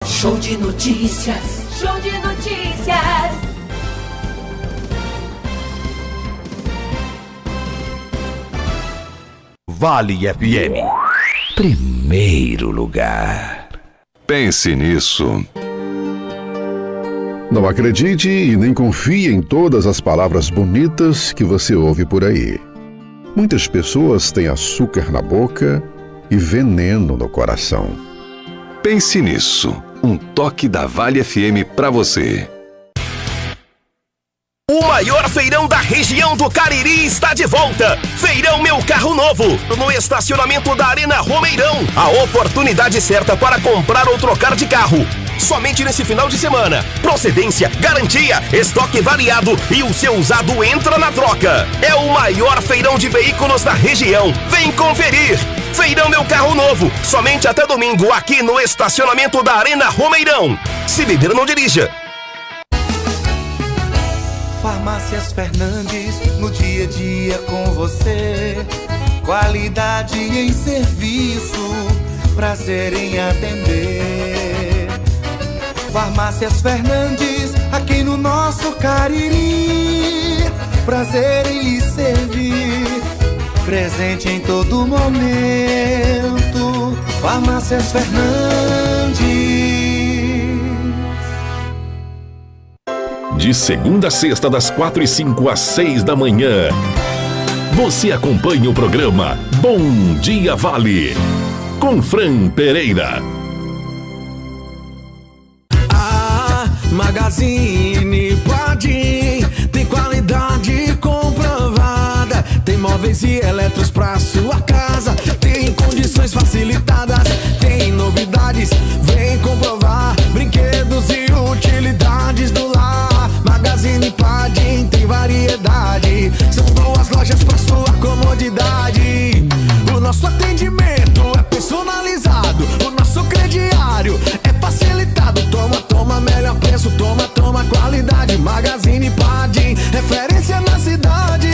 Show de notícias. Show de notícias. Vale FM. Primeiro lugar. Pense nisso. Não acredite e nem confie em todas as palavras bonitas que você ouve por aí. Muitas pessoas têm açúcar na boca e veneno no coração. Pense nisso. Um toque da Vale FM pra você. O maior feirão da região do Cariri está de volta. Feirão Meu Carro Novo, no estacionamento da Arena Romeirão. A oportunidade certa para comprar ou trocar de carro. Somente nesse final de semana. Procedência, garantia, estoque variado e o seu usado entra na troca. É o maior feirão de veículos da região. Vem conferir. Feirão Meu Carro Novo, somente até domingo aqui no estacionamento da Arena Romeirão. Se beber, não dirija. Farmácias Fernandes, no dia a dia com você. Qualidade em serviço, prazer em atender. Farmácias Fernandes, aqui no nosso Cariri. Prazer em lhe servir, presente em todo momento. Farmácias Fernandes. De segunda a sexta, das 4h05 às 6 da manhã. Você acompanha o programa Bom Dia Vale, com Fran Pereira. A Magazine Padim tem qualidade comprovada. Tem móveis e eletros pra sua casa. Tem condições facilitadas. Tem novidades, vem comprovar. Brinquedos e utilidades do lar. Magazine Padim tem variedade. São boas lojas para sua comodidade. O nosso atendimento é personalizado. O nosso crediário é facilitado. Toma, melhor preço. Toma, qualidade. Magazine Padim, referência na cidade.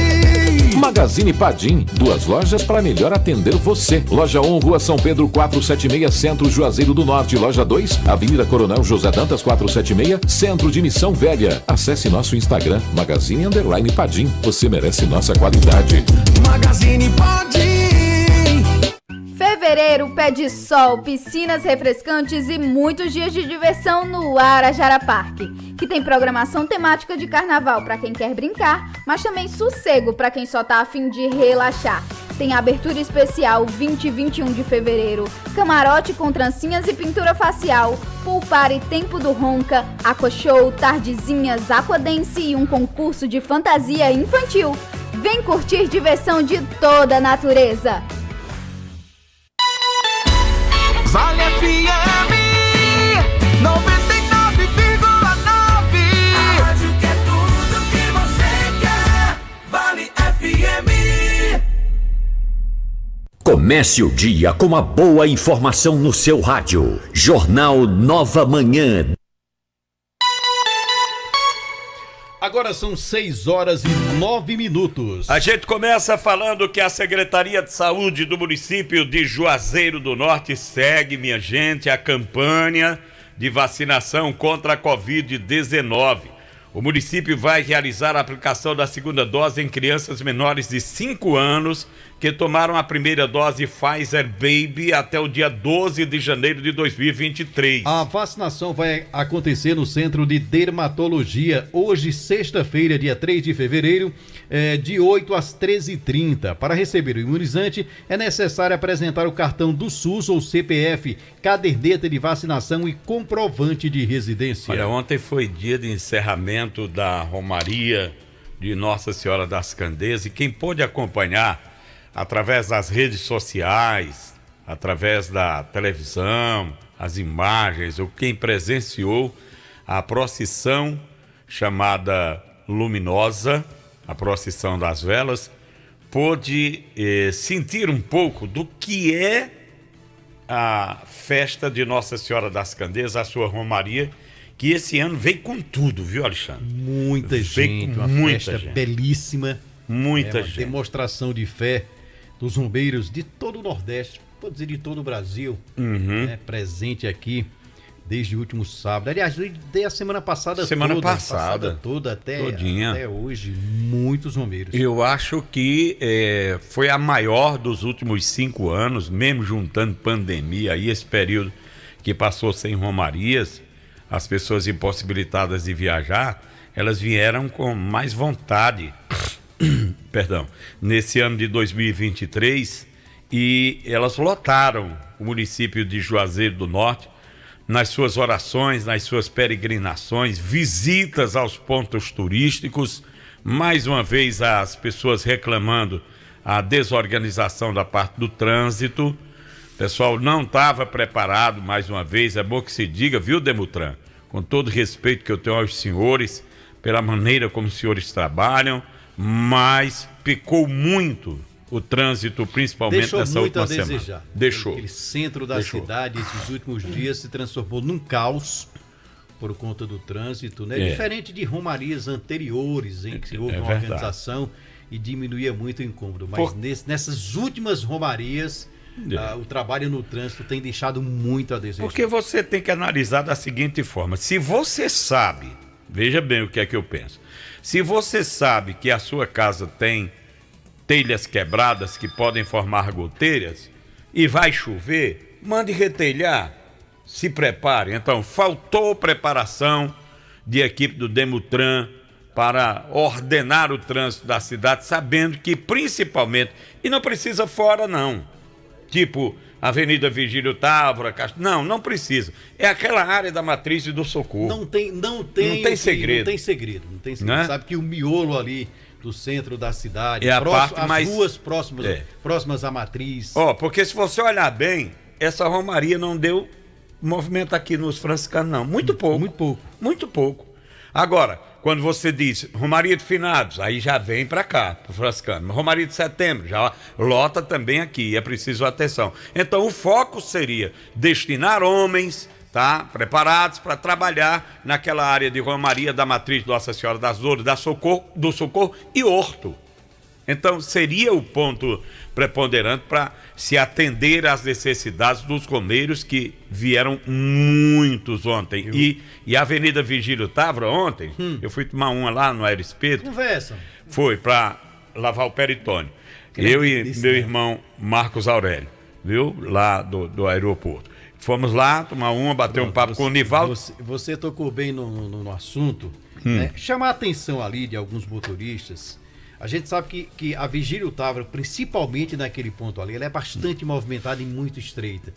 Magazine Padim, 2 lojas para melhor atender você. Loja 1, Rua São Pedro 476, Centro Juazeiro do Norte. Loja 2, Avenida Coronel José Dantas 476, Centro de Missão Velha. Acesse nosso Instagram, Magazine_Padim. Você merece nossa qualidade. Magazine Padim. Fevereiro pede sol, piscinas refrescantes e muitos dias de diversão no Arajara Parque, que tem programação temática de carnaval para quem quer brincar, mas também sossego para quem só tá a fim de relaxar. Tem abertura especial 20 e 21 de fevereiro, camarote com trancinhas e pintura facial, pool party Tempo do Ronca, aqua show, tardezinhas, aquadance e um concurso de fantasia infantil. Vem curtir diversão de toda a natureza. Vale FM 99,9. A rádio que é tudo que você quer. Vale FM. Comece o dia com uma boa informação no seu rádio. Jornal Nova Manhã. Agora são 6h09. A gente começa falando que a Secretaria de Saúde do município de Juazeiro do Norte segue, minha gente, a campanha de vacinação contra a Covid-19. O município vai realizar a aplicação da segunda dose em crianças menores de 5 anos que tomaram a primeira dose Pfizer Baby até o dia 12 de janeiro de 2023. A vacinação vai acontecer no Centro de Dermatologia, hoje, sexta-feira, dia 3 de fevereiro, de 8 às 13h30. Para receber o imunizante, é necessário apresentar o cartão do SUS ou CPF, caderneta de vacinação e comprovante de residência. Olha, ontem foi dia de encerramento da Romaria de Nossa Senhora das Candeias e quem pôde acompanhar através das redes sociais, através da televisão, as imagens, ou quem presenciou a procissão chamada Luminosa, a procissão das velas, pôde sentir um pouco do que é a festa de Nossa Senhora das Candeias, a sua Romaria, que esse ano veio com tudo, viu, Alexandre? Muita gente, uma festa belíssima. Muita gente. Demonstração de fé dos rombeiros de todo o Nordeste, pode dizer de todo o Brasil, presente aqui desde o último sábado. Aliás, desde a semana passada toda até hoje, muitos romeiros. Eu acho que foi a maior dos últimos 5 anos, mesmo juntando pandemia e esse período que passou sem romarias, as pessoas impossibilitadas de viajar, elas vieram com mais vontade, perdão, nesse ano de 2023, e elas lotaram o município de Juazeiro do Norte, nas suas orações, nas suas peregrinações, visitas aos pontos turísticos, mais uma vez as pessoas reclamando a desorganização da parte do trânsito. O pessoal não estava preparado, mais uma vez, é bom que se diga, viu, Demutran? Com todo o respeito que eu tenho aos senhores, pela maneira como os senhores trabalham, mas pecou muito o trânsito, principalmente nessa última semana. Deixou muito a desejar. Deixou. Aquele centro da cidade, esses últimos dias, se transformou num caos por conta do trânsito, né? Diferente de romarias anteriores, em que houve uma organização e diminuía muito o incômodo. Mas nessas últimas romarias, o trabalho no trânsito tem deixado muito a desejar. Porque você tem que analisar da seguinte forma: se você sabe, veja bem o que é que eu penso, se você sabe que a sua casa tem telhas quebradas que podem formar goteiras e vai chover, mande retelhar, se prepare. Então, faltou preparação de equipe do Demutran para ordenar o trânsito da cidade, sabendo que principalmente, e não precisa fora não, tipo Avenida Virgílio Távora, não precisa, é aquela área da Matriz e do Socorro. Não tem segredo. Não tem segredo. Né? Sabe que o miolo ali do centro da cidade, a parte as ruas próximas à Matriz. Porque se você olhar bem, essa romaria não deu movimento aqui nos franciscanos, não. Muito pouco. Agora, quando você diz Romaria de Finados, aí já vem para cá, para o franciscano. Romaria de Setembro, já lota também aqui, é preciso atenção. Então, o foco seria destinar homens, tá, preparados para trabalhar naquela área de Romaria da Matriz Nossa Senhora das Dores, do Socorro e Horto. Então, seria o ponto preponderante para se atender às necessidades dos romeiros, que vieram muitos ontem. E a Avenida Virgílio Távora ontem, eu fui tomar uma lá no Aeroespeto. Conversa. Foi para lavar o peritônio. Eu e meu irmão Marcos Aurélio, viu? Lá do aeroporto. Fomos lá tomar uma, bater um papo com o Nivaldo. Você tocou bem no assunto. Né? Chamar a atenção ali de alguns motoristas. A gente sabe que a Virgílio Távora, principalmente naquele ponto ali, ela é bastante movimentada e muito estreita.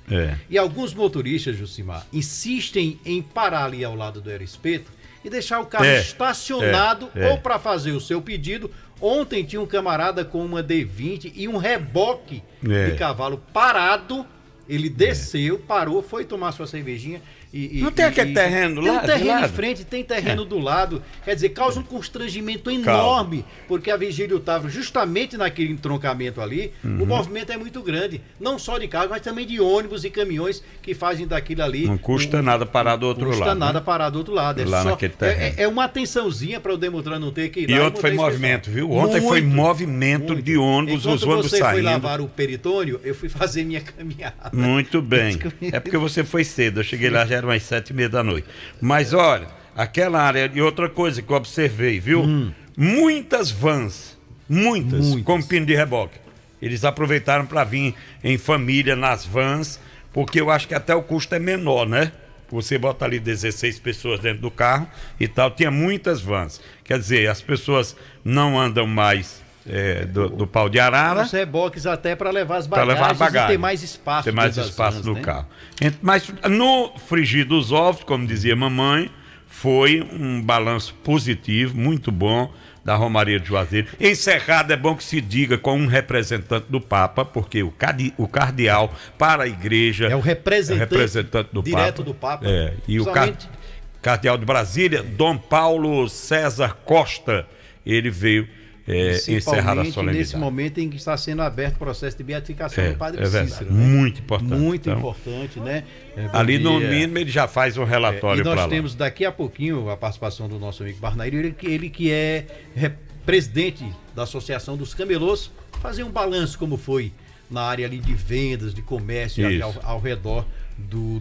E alguns motoristas, Jucimar, insistem em parar ali ao lado do Aeroespeto e deixar o carro estacionado ou para fazer o seu pedido. Ontem tinha um camarada com uma D20 e um reboque de cavalo parado. Ele desceu, parou, foi tomar sua cervejinha não tem aquele terreno lá? Tem terreno em frente, tem terreno do lado. Quer dizer, causa um constrangimento enorme, porque a Virgílio Távora, justamente naquele entroncamento ali, o movimento é muito grande. Não só de carro, mas também de ônibus e caminhões que fazem daquilo ali. Não custa nada parar do outro lado. Não custa nada parar do outro lado. Naquele terreno. É uma atençãozinha para o Demutran não ter que ir lá. E ontem foi movimento, viu? Ontem foi movimento de ônibus, os ônibus saindo. Enquanto você foi lavar o peritônio, eu fui fazer minha caminhada. Muito bem. É porque você foi cedo. Eu cheguei lá, já era umas 7h30 da noite. Mas olha, aquela área, e outra coisa que eu observei, viu? Muitas vans, muitas, com pino de reboque. Eles aproveitaram para vir em família nas vans, porque eu acho que até o custo é menor, né? Você bota ali 16 pessoas dentro do carro e tal. Tinha muitas vans. Quer dizer, as pessoas não andam mais do pau de arara. Os reboques até para levar as bagagens e ter mais espaço. Ter mais espaço no carro. Mas no frigir dos ovos, como dizia mamãe, foi um balanço positivo, muito bom, da Romaria de Juazeiro. Encerrado, é bom que se diga com um representante do Papa, porque o cardeal para a igreja é o representante do direto do Papa. E o cardeal de Brasília, Dom Paulo César Costa, ele veio encerrar a solenidade. Nesse momento em que está sendo aberto o processo de beatificação do Padre Cícero. Né? Muito importante. Muito importante, né? Ali no mínimo ele já faz um relatório para lá. E nós temos daqui a pouquinho a participação do nosso amigo Barnaírio, ele que é presidente da Associação dos Camelôs, fazer um balanço como foi na área ali de vendas, de comércio ao redor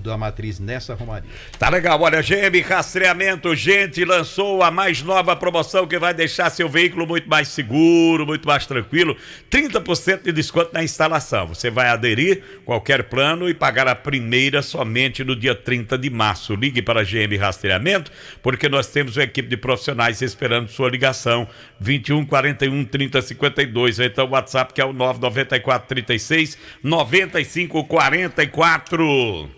da matriz nessa romaria. Tá legal, olha, GM Rastreamento, gente, lançou a mais nova promoção que vai deixar seu veículo muito mais seguro, muito mais tranquilo, 30% de desconto na instalação. Você vai aderir qualquer plano e pagar a primeira somente no dia 30 de março. Ligue para a GM Rastreamento, porque nós temos uma equipe de profissionais esperando sua ligação, 21 41 30 52, então o WhatsApp que é o 994 36 95 44.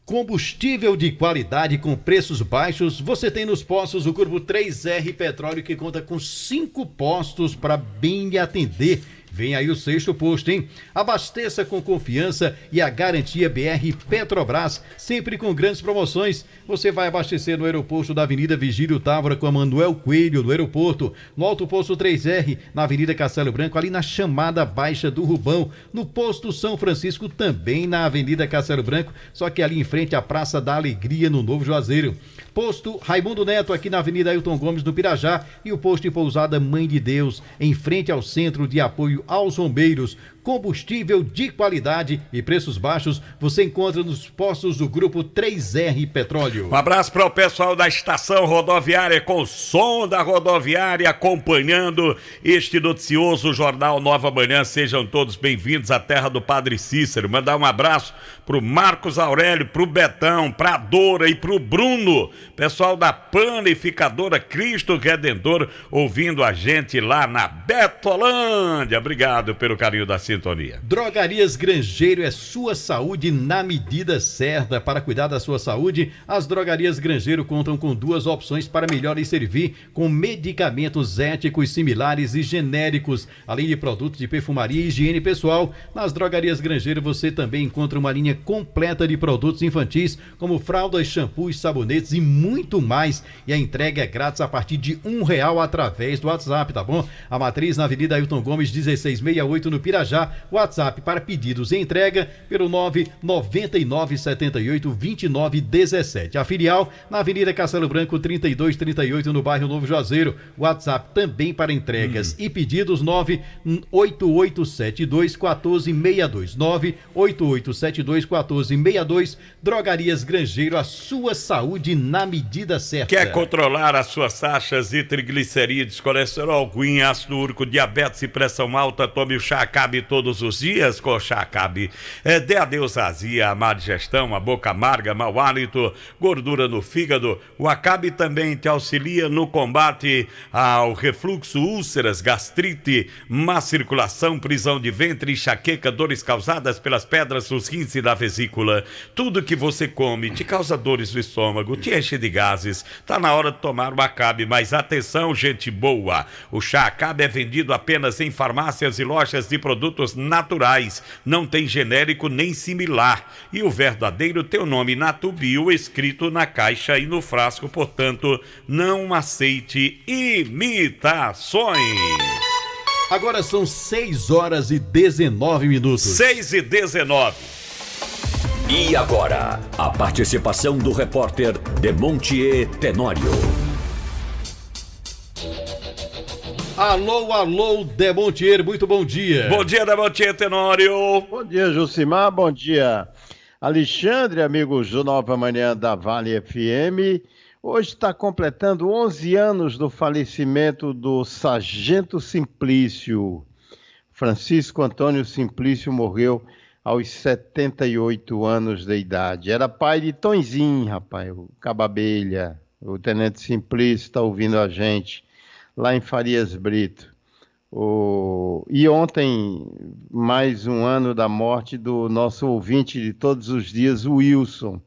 Combustível de qualidade com preços baixos, você tem nos postos do Grupo 3R Petróleo, que conta com 5 postos para bem lhe atender. Vem aí o 6º posto, hein? Abasteça com confiança e a garantia BR Petrobras, sempre com grandes promoções. Você vai abastecer no aeroporto da Avenida Vigílio Távora com a Manuel Coelho, no aeroporto, no Alto Posto 3R, na Avenida Castelo Branco, ali na chamada Baixa do Rubão, no Posto São Francisco, também na Avenida Castelo Branco, só que ali em frente à Praça da Alegria, no Novo Juazeiro. Posto Raimundo Neto, aqui na Avenida Ailton Gomes, no Pirajá, e o posto de pousada Mãe de Deus, em frente ao Centro de Apoio aos Bombeiros. Combustível de qualidade e preços baixos você encontra nos postos do Grupo 3R Petróleo. Um abraço para o pessoal da estação rodoviária, com o som da rodoviária, acompanhando este noticioso Jornal Nova Manhã. Sejam todos bem-vindos à terra do Padre Cícero. Mandar um abraço pro Marcos Aurélio, pro Betão, pra Dora e pro Bruno, pessoal da Panificadora Cristo Redentor, ouvindo a gente lá na Betolândia. Obrigado pelo carinho da sintonia. Drogarias Grangeiro é sua saúde na medida certa. Para cuidar da sua saúde, as Drogarias Grangeiro contam com 2 opções para melhor lhe servir, com medicamentos éticos, similares e genéricos, além de produtos de perfumaria e higiene pessoal. Nas Drogarias Grangeiro você também encontra uma linha completa de produtos infantis, como fraldas, shampoos, sabonetes e muito mais. E a entrega é grátis a partir de R$1 através do WhatsApp, tá bom? A matriz na Avenida Ailton Gomes, 1668, no Pirajá. WhatsApp para pedidos e entrega pelo 999782917. A filial na Avenida Castelo Branco, 3238, no bairro Novo Juazeiro. WhatsApp também para entregas e pedidos, 988721462. 988721462. Drogarias Grangeiro, a sua saúde na medida certa. Quer controlar as suas taxas de triglicerídeos, colesterol ruim, ácido úrico, diabetes e pressão alta? Tome o Chá Acabe todos os dias com o Chá Acabe. Dê adeus à azia, à má digestão, a boca amarga, mau hálito, gordura no fígado. O Acabe também te auxilia no combate ao refluxo, úlceras, gastrite, má circulação, prisão de ventre, enxaqueca, dores causadas pelas pedras nos rins e da vesícula. Tudo que você come te causa dores no estômago, te enche de gases. Tá na hora de tomar o Acabe, mas atenção, gente boa, o Chá Acabe é vendido apenas em farmácias e lojas de produtos naturais, não tem genérico nem similar, e o verdadeiro tem o nome Natubio escrito na caixa e no frasco, portanto, não aceite imitações. Agora são 6h19. 6h19. E agora, a participação do repórter Demontier Tenório. Alô, Demontier, muito bom dia. Bom dia, Demontier Tenório. Bom dia, Jucimar, bom dia, Alexandre, amigos do Nova Manhã da Vale FM. Hoje está completando 11 anos do falecimento do Sargento Simplício. Francisco Antônio Simplício morreu aos 78 anos de idade. Era pai de Tonzinho, rapaz, o Cababelha. O Tenente Simplício está ouvindo a gente lá em Farias Brito. E ontem, mais um ano da morte do nosso ouvinte de todos os dias, o Wilson,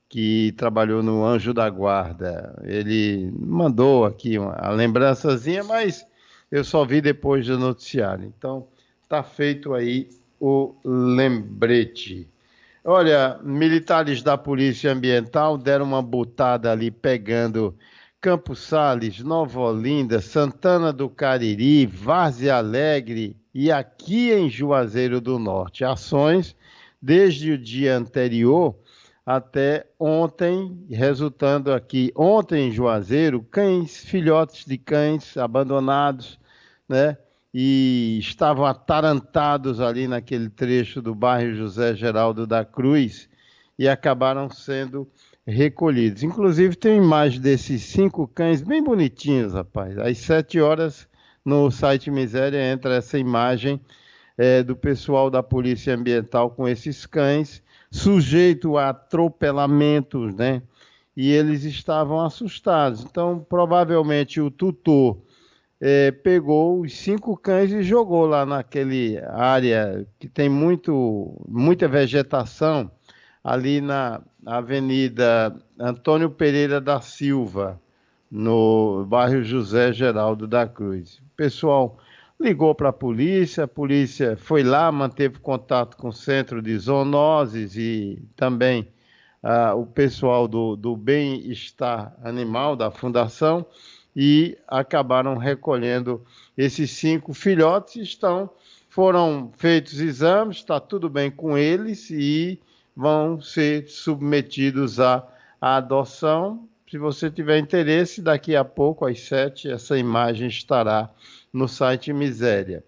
que trabalhou no Anjo da Guarda. Ele mandou aqui a lembrançazinha, mas eu só vi depois do noticiário. Então, está feito aí o lembrete. Olha, militares da Polícia Ambiental deram uma botada ali pegando Campos Sales, Nova Olinda, Santana do Cariri, Várzea Alegre e aqui em Juazeiro do Norte. Ações desde o dia anterior até ontem, resultando aqui, ontem em Juazeiro, cães, filhotes de cães abandonados, né? E estavam atarantados ali naquele trecho do bairro José Geraldo da Cruz, e acabaram sendo recolhidos. Inclusive tem imagem desses 5 cães bem bonitinhos, rapaz. Às 7 horas no site Miséria entra essa imagem do pessoal da Polícia Ambiental com esses cães, sujeito a atropelamentos, né? E eles estavam assustados. Então, provavelmente o tutor pegou os 5 cães e jogou lá naquele área que tem muita vegetação, ali na Avenida Antônio Pereira da Silva, no bairro José Geraldo da Cruz. O pessoal ligou para a polícia foi lá, manteve contato com o Centro de Zoonoses e também o pessoal do Bem-Estar Animal, da Fundação, e acabaram recolhendo esses 5 filhotes. Foram feitos exames, está tudo bem com eles e vão ser submetidos à adoção. Se você tiver interesse, daqui a pouco, às 7, essa imagem estará no site Miséria.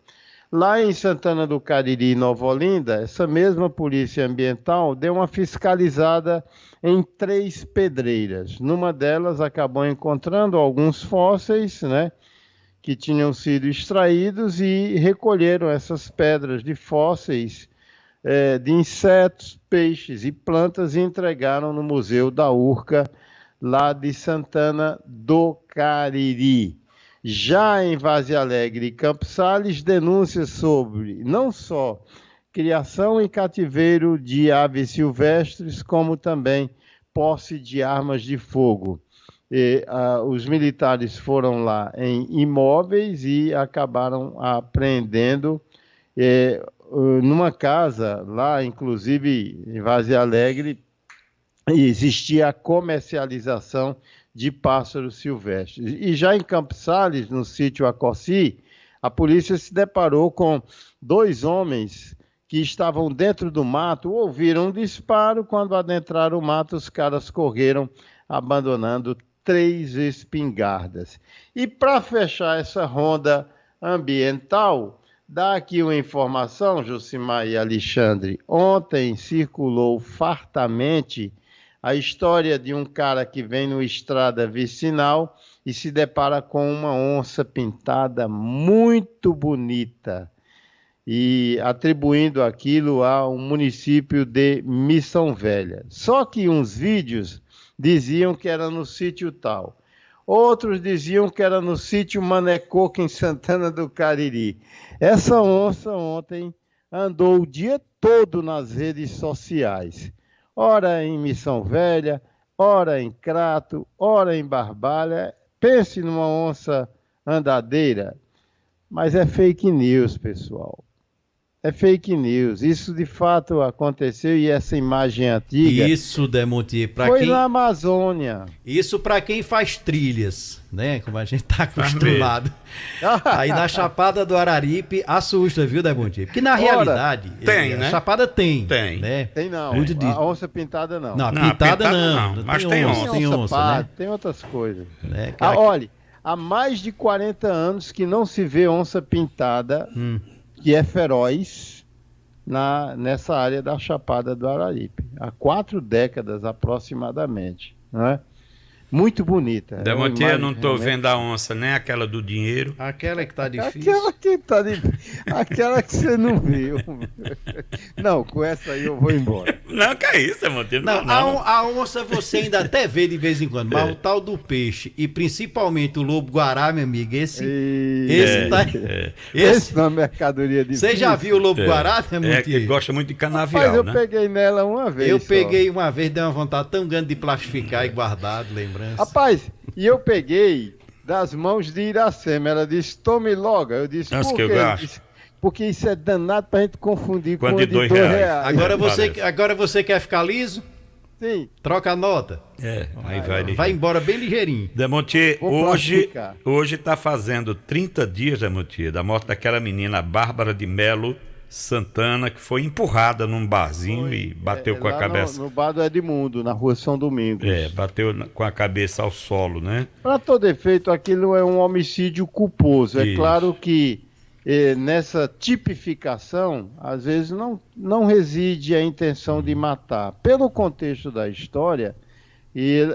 Lá em Santana do Cariri, Nova Olinda, essa mesma Polícia Ambiental deu uma fiscalizada em 3 pedreiras. Numa delas, acabou encontrando alguns fósseis, né, que tinham sido extraídos, e recolheram essas pedras de fósseis de insetos, peixes e plantas e entregaram no Museu da Urca, lá de Santana do Cariri. Já em Várzea Alegre e Campos Sales, denúncias sobre não só criação em cativeiro de aves silvestres, como também posse de armas de fogo. Os militares foram lá em imóveis e acabaram apreendendo numa casa lá, inclusive em Várzea Alegre, existia a comercialização de pássaros silvestres. E já em Campos Sales, no sítio Acossi, a polícia se deparou com 2 homens que estavam dentro do mato, ouviram um disparo. Quando adentraram o mato, os caras correram, abandonando 3 espingardas. E para fechar essa ronda ambiental, dá aqui uma informação, Josimar e Alexandre. Ontem circulou fartamente a história de um cara que vem numa estrada vicinal e se depara com uma onça pintada muito bonita, e atribuindo aquilo ao município de Missão Velha. Só que uns vídeos diziam que era no sítio tal. Outros diziam que era no sítio Manecoca, em Santana do Cariri. Essa onça ontem andou o dia todo nas redes sociais. Ora em Missão Velha, ora em Crato, ora em Barbalha. Pense numa onça andadeira. Mas é fake news, pessoal. É fake news. Isso de fato aconteceu, e essa imagem antiga... Isso, Demontier, foi na Amazônia. Isso para quem faz trilhas, né? Como a gente tá acostumado. Aí na Chapada do Araripe assusta, viu, Demontier? Porque na realidade... Tem, né? A Chapada tem. Né? Tem não. Muito A onça pintada não. Não, pintada não. Mas tem onça. Tem onça, né? Tem outras coisas. Né? Olha, há mais de 40 anos que não se vê onça pintada... que é feroz nessa área da Chapada do Araripe. Há 4 décadas aproximadamente. Né? Muito bonita. Demontier, eu não estou vendo a onça, nem aquela do dinheiro. Aquela que tá difícil. Aquela que você não viu. Não, com essa aí eu vou embora. Não, que é isso, Demontier? Não. A onça você ainda até vê de vez em quando, mas o tal do peixe, e principalmente o lobo-guará, meu amigo, esse é uma mercadoria difícil. Você já viu o lobo-guará, Demontier? Que ele gosta muito de canavial, mas eu peguei nela uma vez. Eu peguei uma vez, dei uma vontade tão grande de plastificar e guardar, lembrança. Rapaz, e eu peguei das mãos de Iracema. Ela disse, tome logo. Eu disse, por quê? Porque isso é danado pra gente confundir com de R$2. Agora você quer ficar liso? Sim. Troca a nota. Aí vai embora bem ligeirinho. Demontier, hoje tá fazendo 30 dias, Demontier, da morte daquela menina Bárbara de Melo Santana, que foi empurrada num barzinho e bateu com a cabeça. No bar do Edmundo, na rua São Domingos. Bateu com a cabeça ao solo, né? Para todo efeito, aquilo é um homicídio culposo. É claro que nessa tipificação, às vezes não reside a intenção de matar. Pelo contexto da história,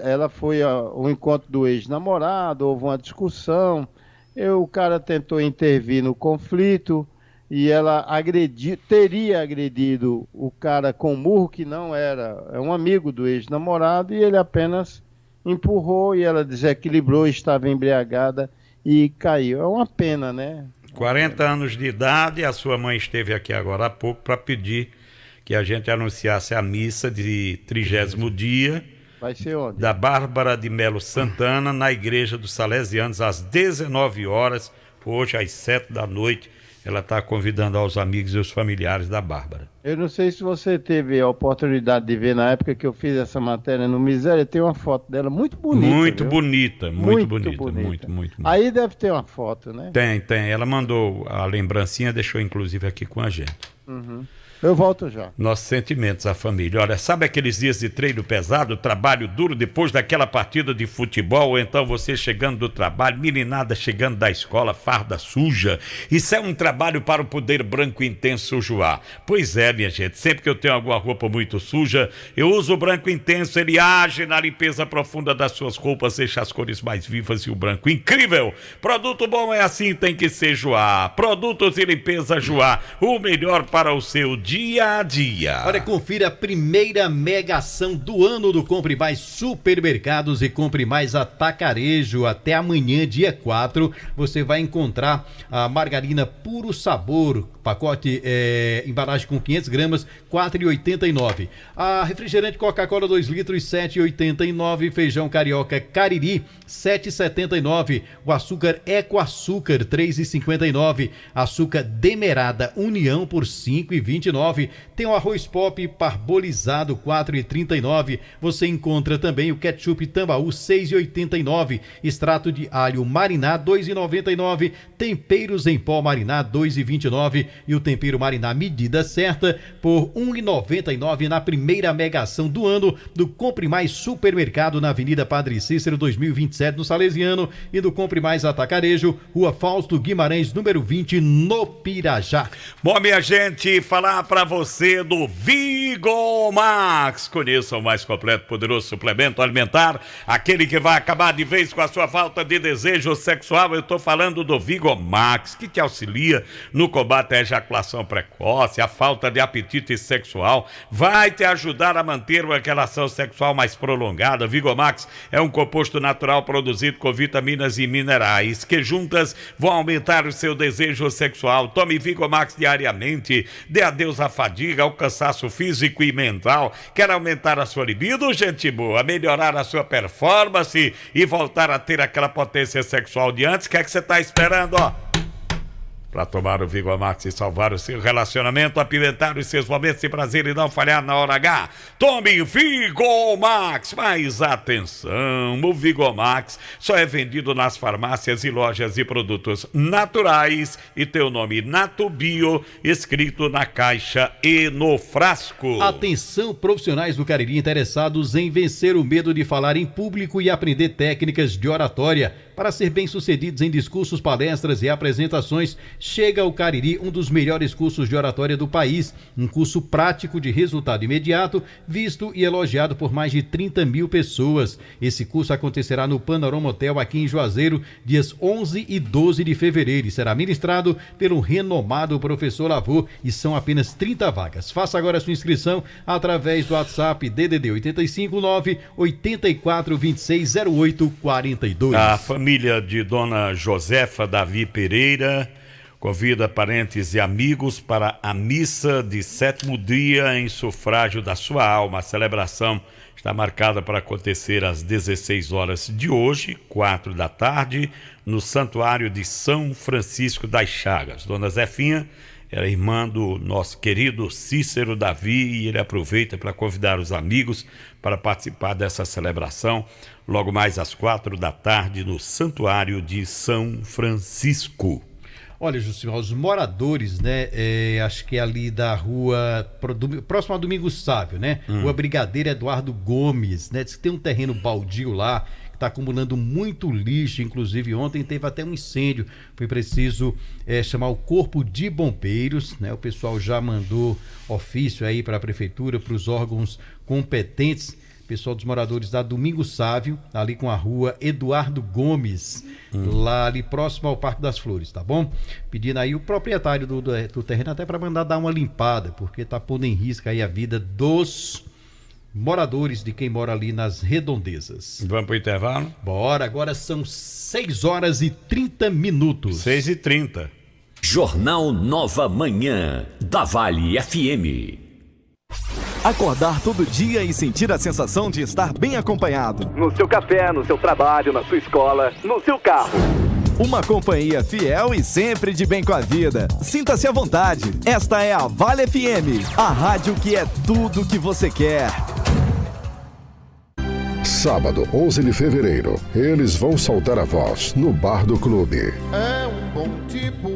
ela foi ao encontro do ex-namorado, houve uma discussão, o cara tentou intervir no conflito e ela teria agredido o cara com murro, que não era, é um amigo do ex-namorado, e ele apenas empurrou e ela desequilibrou, estava embriagada e caiu. É uma pena, né? 40 anos de idade, a sua mãe esteve aqui agora há pouco para pedir que a gente anunciasse a missa de 30º dia. Vai ser onde? Da Bárbara de Melo Santana, na Igreja dos Salesianos, às 19 horas, hoje às 7 da noite. Ela está convidando aos amigos e os familiares da Bárbara. Eu não sei se você teve a oportunidade de ver na época que eu fiz essa matéria no Miséria, tem uma foto dela muito bonita. Muito viu? bonita. Muito. Aí deve ter uma foto, né? Tem. Ela mandou a lembrancinha, deixou inclusive aqui com a gente. Uhum. Eu volto já. Nossos sentimentos à família. Olha, sabe aqueles dias de treino pesado, trabalho duro depois daquela partida de futebol, ou então você chegando do trabalho, meninada chegando da escola, farda suja? Isso é um trabalho para o poder branco intenso Joá. Pois é, minha gente, sempre que eu tenho alguma roupa muito suja, eu uso o branco intenso, ele age na limpeza profunda das suas roupas, deixa as cores mais vivas e o branco incrível. Produto bom é assim, tem que ser Joá. Produtos de limpeza Joá, o melhor para o seu dia a dia. Olha, confira a primeira mega ação do ano do Compre Mais Supermercados e Compre Mais Atacarejo. Até amanhã, dia 4, você vai encontrar a margarina Puro Sabor, pacote embalagem com 500 gramas, R$ 4,89. A refrigerante Coca-Cola 2 litros, R$ 7,89. Feijão carioca Cariri, R$ 7,79. O açúcar Ecoaçúcar, R$ 3,59. Açúcar Demerada União por R$ 5,29. Tem o arroz pop parbolizado, R$ 4,39. Você encontra também o ketchup Tambaú, R$ 6,89. Extrato de alho Mariná, R$ 2,99. Temperos em pó Mariná, R$ 2,29. E o tempero Mariná medida certa por R$ 1,99 na primeira mega ação do ano do Compre Mais Supermercado na Avenida Padre Cícero 2027 no Salesiano e do Compre Mais Atacarejo, Rua Fausto Guimarães, número 20, no Pirajá. Bom, minha gente, falar para você do Vigomax. Conheça o mais completo, poderoso suplemento alimentar, aquele que vai acabar de vez com a sua falta de desejo sexual. Eu tô falando do Vigomax, que te auxilia no combate à ejaculação precoce, a falta de apetite sexual, vai te ajudar a manter uma relação sexual mais prolongada. Vigomax é um composto natural produzido com vitaminas e minerais que juntas vão aumentar o seu desejo sexual. Tome Vigomax diariamente, dê adeus à fadiga, ao cansaço físico e mental. Quer aumentar a sua libido, gente boa, melhorar a sua performance e voltar a ter aquela potência sexual de antes? O que é que você está esperando, ó? Para tomar o Vigomax e salvar o seu relacionamento, apimentar os seus momentos de prazer e não falhar na hora H. Tome Vigomax. Mas atenção, o Vigomax só é vendido nas farmácias e lojas de produtos naturais e tem o nome Natubio escrito na caixa e no frasco. Atenção, profissionais do Cariri interessados em vencer o medo de falar em público e aprender técnicas de oratória para ser bem-sucedidos em discursos, palestras e apresentações. Chega ao Cariri um dos melhores cursos de oratória do país, um curso prático de resultado imediato, visto e elogiado por mais de 30 mil pessoas. Esse curso acontecerá no Panorama Hotel aqui em Juazeiro, dias 11 e 12 de fevereiro, e será ministrado pelo renomado professor Lavô, e são apenas 30 vagas. Faça agora a sua inscrição através do WhatsApp DDD 859 84 26 08 42. A família de Dona Josefa Davi Pereira convida parentes e amigos para a missa de 7º dia em sufrágio da sua alma. A celebração está marcada para acontecer às 16 horas de hoje, 4 da tarde, no Santuário de São Francisco das Chagas. Dona Zefinha era irmã do nosso querido Cícero Davi e ele aproveita para convidar os amigos para participar dessa celebração logo mais às 4 da tarde no Santuário de São Francisco. Olha, Jusimar, os moradores, né, acho que é ali da rua, próximo a Domingos Sávio, né? Rua Brigadeiro Eduardo Gomes, né? Diz que tem um terreno baldio lá, está acumulando muito lixo, inclusive ontem teve até um incêndio, foi preciso chamar o corpo de bombeiros, né? O pessoal já mandou ofício aí para a prefeitura, para os órgãos competentes, pessoal dos moradores da Domingo Sávio, ali com a rua Eduardo Gomes, lá ali próximo ao Parque das Flores, tá bom? Pedindo aí o proprietário do terreno até para mandar dar uma limpada, porque tá pondo em risco aí a vida dos moradores, de quem mora ali nas redondezas. Vamos pro intervalo? Bora, agora são 6h30. 6h30. Jornal Nova Manhã, da Vale FM. Acordar todo dia e sentir a sensação de estar bem acompanhado. No seu café, no seu trabalho, na sua escola, no seu carro. Uma companhia fiel e sempre de bem com a vida. Sinta-se à vontade. Esta é a Vale FM, a rádio que é tudo que você quer. Sábado, 11 de fevereiro, eles vão soltar a voz no Bar do Clube. É um bom tipo,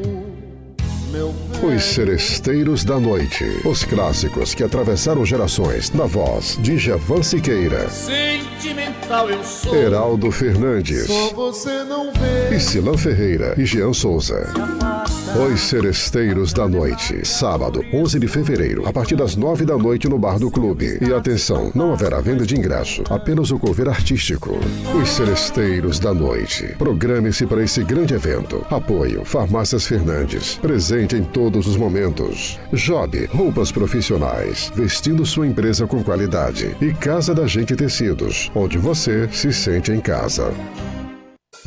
meu velho. Os Seresteiros da Noite. Os clássicos que atravessaram gerações na voz de Javan Siqueira, Sentimental eu sou. Heraldo Fernandes, Só você não vê. Priscila Ferreira e Jean Souza. Os Seresteiros da Noite. Sábado, 11 de fevereiro, a partir das 9 da noite no Bar do Clube. E atenção, não haverá venda de ingresso, apenas o cover artístico. Os Seresteiros da Noite. Programe-se para esse grande evento. Apoio Farmácias Fernandes. Presente em todos os momentos. Job, roupas profissionais, vestindo sua empresa com qualidade. E Casa da Gente Tecidos, onde você se sente em casa.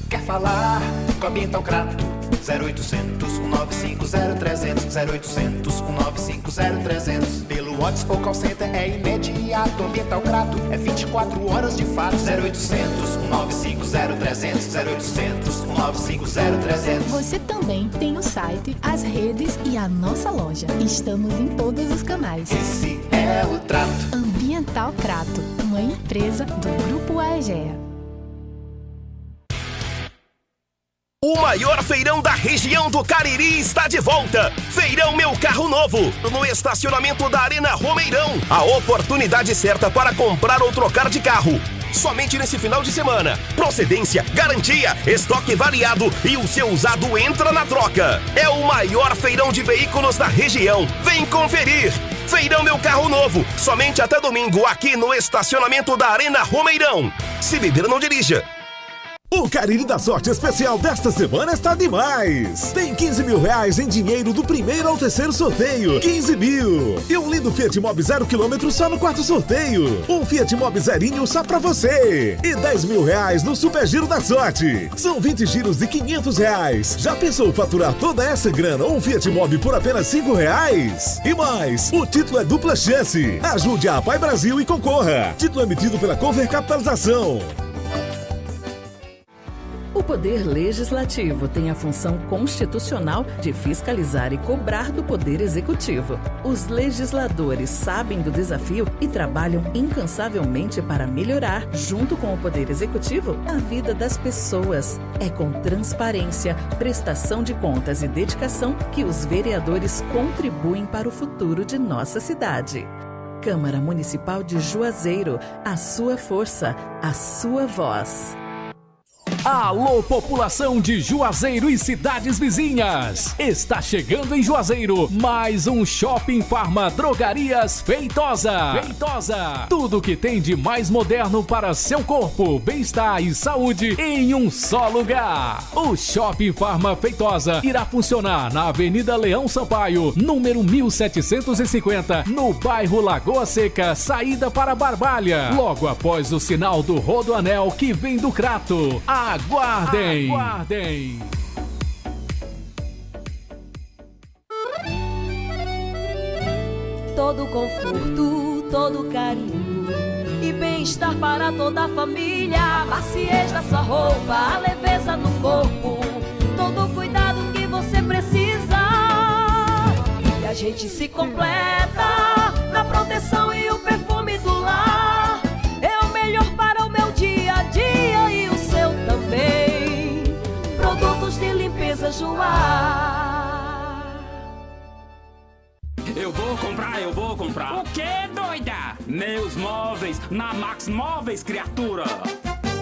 Quer falar com a Ambiental Crato? 0800 195 0300 0800 195 0300. Pelo WhatsApp ou call center é imediato. Ambiental Crato é 24 horas de fato. 0800 195 0300 0800 195 0300. Você também tem o site, as redes e a nossa loja. Estamos em todos os canais. Esse é o Trato. Ambiental Crato, uma empresa do Grupo AEGEA. O maior feirão da região do Cariri está de volta. Feirão Meu Carro Novo, no estacionamento da Arena Romeirão. A oportunidade certa para comprar ou trocar de carro. Somente nesse final de semana. Procedência, garantia, estoque variado e o seu usado entra na troca. É o maior feirão de veículos da região. Vem conferir. Feirão Meu Carro Novo, somente até domingo aqui no estacionamento da Arena Romeirão. Se beber, não dirija. O Cariri da Sorte Especial desta semana está demais! Tem 15 mil reais em dinheiro do primeiro ao terceiro sorteio. 15 mil! E um lindo Fiat Mobi 0 km só no quarto sorteio. Um Fiat Mobi zerinho só pra você. E 10 mil reais no Super Giro da Sorte. São 20 giros de 500 reais. Já pensou faturar toda essa grana ou um Fiat Mobi por apenas 5 reais? E mais, o título é dupla chance. Ajude a Pai Brasil e concorra. Título emitido pela Conver Capitalização. O Poder Legislativo tem a função constitucional de fiscalizar e cobrar do Poder Executivo. Os legisladores sabem do desafio e trabalham incansavelmente para melhorar, junto com o Poder Executivo, a vida das pessoas. É com transparência, prestação de contas e dedicação que os vereadores contribuem para o futuro de nossa cidade. Câmara Municipal de Juazeiro, a sua força, a sua voz. Alô, população de Juazeiro e cidades vizinhas! Está chegando em Juazeiro mais um Shopping Farma Drogarias Feitosa. Feitosa! Tudo que tem de mais moderno para seu corpo, bem-estar e saúde em um só lugar. O Shopping Farma Feitosa irá funcionar na Avenida Leão Sampaio, número 1750, no bairro Lagoa Seca, saída para Barbalha, logo após o sinal do Rodoanel que vem do Crato. Aguardem! Aguardem! Todo conforto, todo carinho e bem-estar para toda a família. A maciez da sua roupa, a leveza no corpo, todo o cuidado que você precisa. E a gente se completa na proteção e o perfume do lar. É o melhor para o meu dia a dia e o seu também. Produtos de limpeza Joá. Eu vou comprar. O que, doida? Meus móveis na Max Móveis, criatura.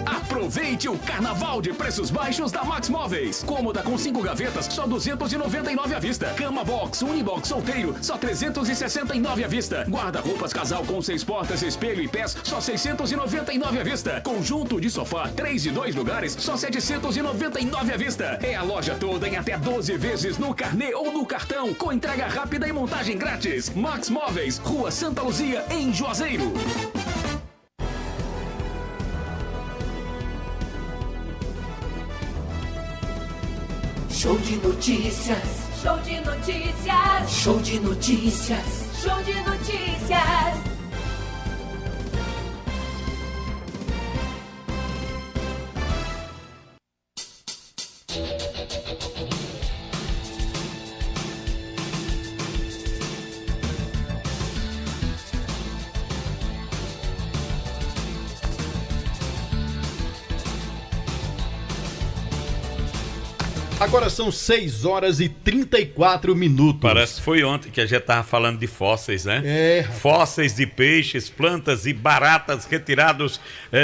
Aproveite Aproveite o carnaval de preços baixos da Max Móveis. Cômoda com 5 gavetas, só R$ 299 à vista. Cama box, unibox solteiro, só R$ 369 à vista. Guarda-roupas casal com 6 portas, espelho e pés, só R$ 699 à vista. Conjunto de sofá, 3 e 2 lugares, só R$ 799 à vista. É a loja toda em até 12 vezes no carnê ou no cartão, com entrega rápida e montagem grátis. Max Móveis, Rua Santa Luzia, em Juazeiro. Show de notícias. Show de notícias. Show de notícias. Show de notícias. Agora são 6 horas e 34 minutos. Parece que foi ontem que a gente estava falando de fósseis, né? É. Fósseis de peixes, plantas e baratas retirados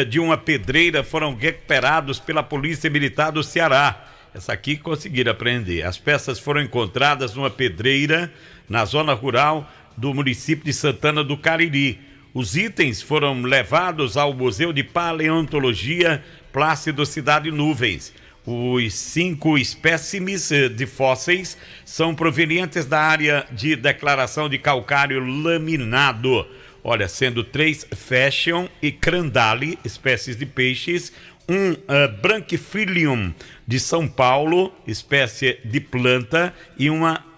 de uma pedreira foram recuperados pela Polícia Militar do Ceará. Essa aqui conseguiram apreender. As peças foram encontradas numa pedreira na zona rural do município de Santana do Cariri. Os itens foram levados ao Museu de Paleontologia Plácido Cidade Nuvens. Os 5 espécimes de fósseis são provenientes da área de declaração de calcário laminado. Olha, sendo 3 fashion e crandali, espécies de peixes, um branquifilium de São Paulo, espécie de planta, e uma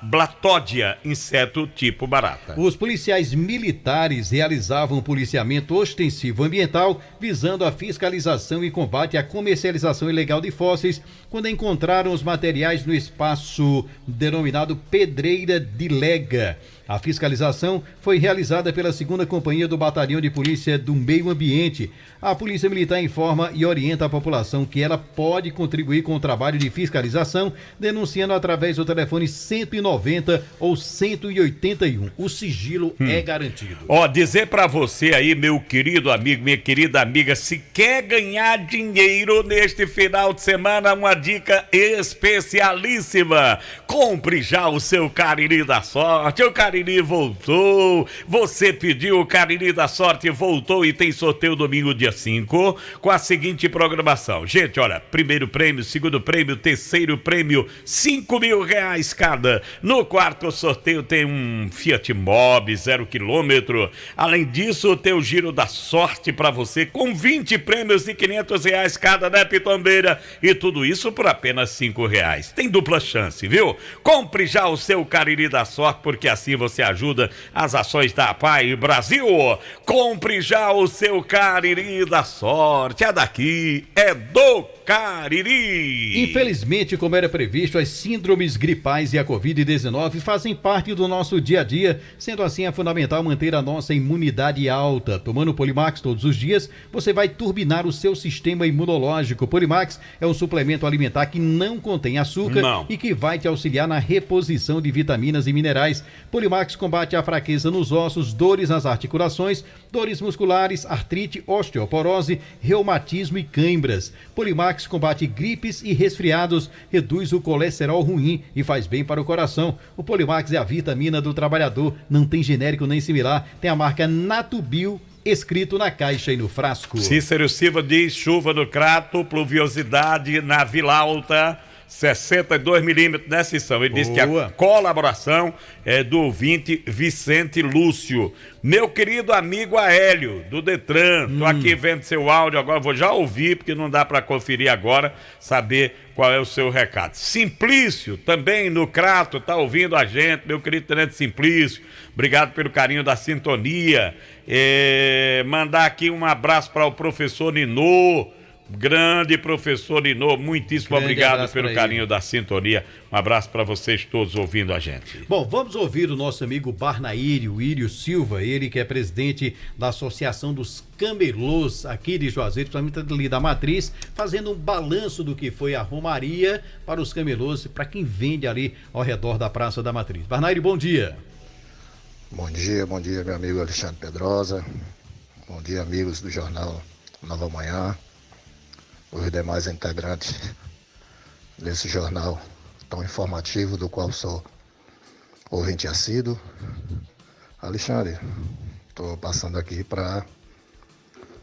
blatódia, inseto tipo barata. Os policiais militares realizavam um policiamento ostensivo ambiental visando a fiscalização e combate à comercialização ilegal de fósseis quando encontraram os materiais no espaço denominado Pedreira de Lega. A fiscalização foi realizada pela 2ª Companhia do Batalhão de Polícia do Meio Ambiente. A Polícia Militar informa e orienta a população que ela pode contribuir com o trabalho de fiscalização, denunciando através do telefone 190 ou 181. O sigilo é garantido. Dizer pra você aí, meu querido amigo, minha querida amiga, se quer ganhar dinheiro neste final de semana, uma dica especialíssima. Compre já o seu Cariri da Sorte. O Cariri voltou. Você pediu, o Cariri da Sorte voltou e tem sorteio domingo, dia 5, com a seguinte programação. Gente, olha, primeiro prêmio, segundo prêmio, terceiro prêmio, R$5.000 cada. No quarto sorteio tem um Fiat Mobi 0 km. Além disso, tem o Giro da Sorte pra você com 20 prêmios de R$500 cada, né, Pitombeira? E tudo isso por apenas R$5. Tem dupla chance, viu? Compre já o seu Cariri da Sorte, porque assim você ajuda as ações da APAI Brasil. Compre já o seu Cariri da Sorte. É daqui, é do Cariri. Infelizmente, como era previsto, as síndromes gripais e a Covid-19 fazem parte do nosso dia a dia. Sendo assim, é fundamental manter a nossa imunidade alta. Tomando Polimax todos os dias, você vai turbinar o seu sistema imunológico. Polimax é um suplemento alimentar que não contém açúcar e que vai te auxiliar na reposição de vitaminas e minerais. Polimax combate a fraqueza nos ossos, dores nas articulações, dores musculares, artrite, osteoporose, reumatismo e cãibras. Polimax combate gripes e resfriados, reduz o colesterol ruim e faz bem para o coração. O Polimax é a vitamina do trabalhador, não tem genérico nem similar, tem a marca Natubio escrito na caixa e no frasco. Cícero Silva diz: chuva no Crato, pluviosidade na Vila Alta, 62 milímetros nessa edição. Ele disse que a colaboração é do ouvinte Vicente Lúcio. Meu querido amigo Aélio, do Detran, tô aqui vendo seu áudio agora, vou já ouvir, porque não dá para conferir agora, saber qual é o seu recado. Simplício, também no Crato, tá ouvindo a gente, meu querido Tenente Simplício, obrigado pelo carinho da sintonia. Mandar aqui um abraço para o professor Ninô, grande professor Ninô, muitíssimo obrigado pelo carinho da sintonia. Um abraço para vocês todos ouvindo a gente. Bom, vamos ouvir o nosso amigo Barnaírio, Írio Silva, ele que é presidente da Associação dos Camelôs aqui de Juazeiro, principalmente ali da Matriz, fazendo um balanço do que foi a Romaria para os camelôs, para quem vende ali ao redor da Praça da Matriz. Barnaírio, bom dia. Bom dia, meu amigo Alexandre Pedrosa. Bom dia, amigos do Jornal Nova Manhã. os demais integrantes desse jornal tão informativo, do qual sou ouvinte assíduo. Alexandre, estou passando aqui para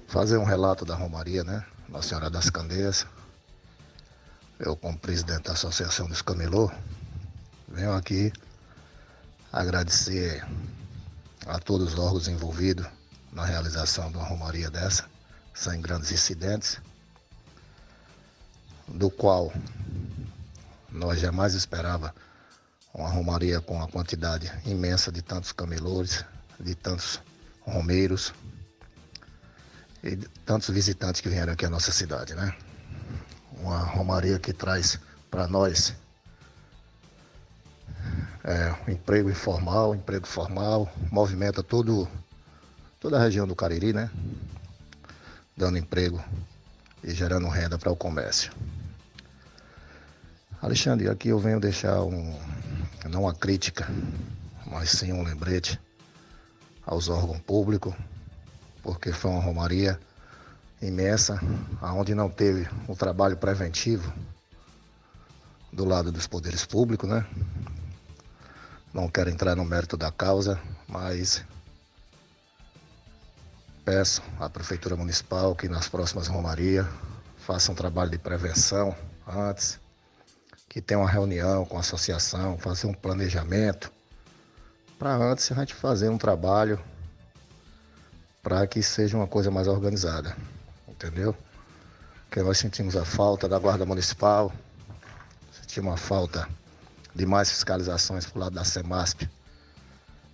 fazer um relato da Romaria, né? Nossa Senhora das Candeias. Eu, como presidente da Associação dos Camelô, venho aqui agradecer a todos os órgãos envolvidos na realização de uma romaria dessa, sem grandes incidentes, do qual nós jamais esperava uma romaria com uma quantidade imensa de tantos camelores, de tantos romeiros e de tantos visitantes que vieram aqui à nossa cidade, né? Uma romaria que traz para nós emprego informal, emprego formal, movimenta toda a região do Cariri, né? Dando emprego e gerando renda para o comércio. Alexandre, aqui eu venho deixar não uma crítica, mas sim um lembrete aos órgãos públicos, porque foi uma romaria imensa, onde não teve um trabalho preventivo do lado dos poderes públicos, né? Não quero entrar no mérito da causa, mas peço à Prefeitura Municipal que nas próximas romarias faça um trabalho de prevenção antes, que tenha uma reunião com a associação, fazer um planejamento, para antes a gente fazer um trabalho para que seja uma coisa mais organizada, entendeu? Porque nós sentimos a falta da Guarda Municipal, sentimos a falta de mais fiscalizações por lado da Semasp.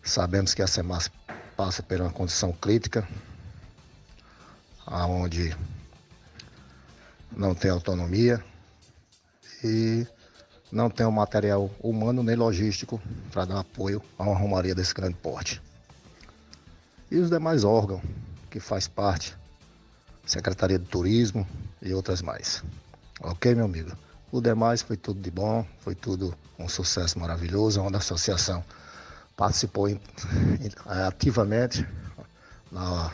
Sabemos que a Semasp passa por uma condição crítica, onde não tem autonomia e não tem o material humano nem logístico para dar apoio a uma romaria desse grande porte. E os demais órgãos que faz parte, Secretaria de Turismo e outras mais. Ok, meu amigo? O demais foi tudo de bom, foi tudo um sucesso maravilhoso, onde a associação participou ativamente na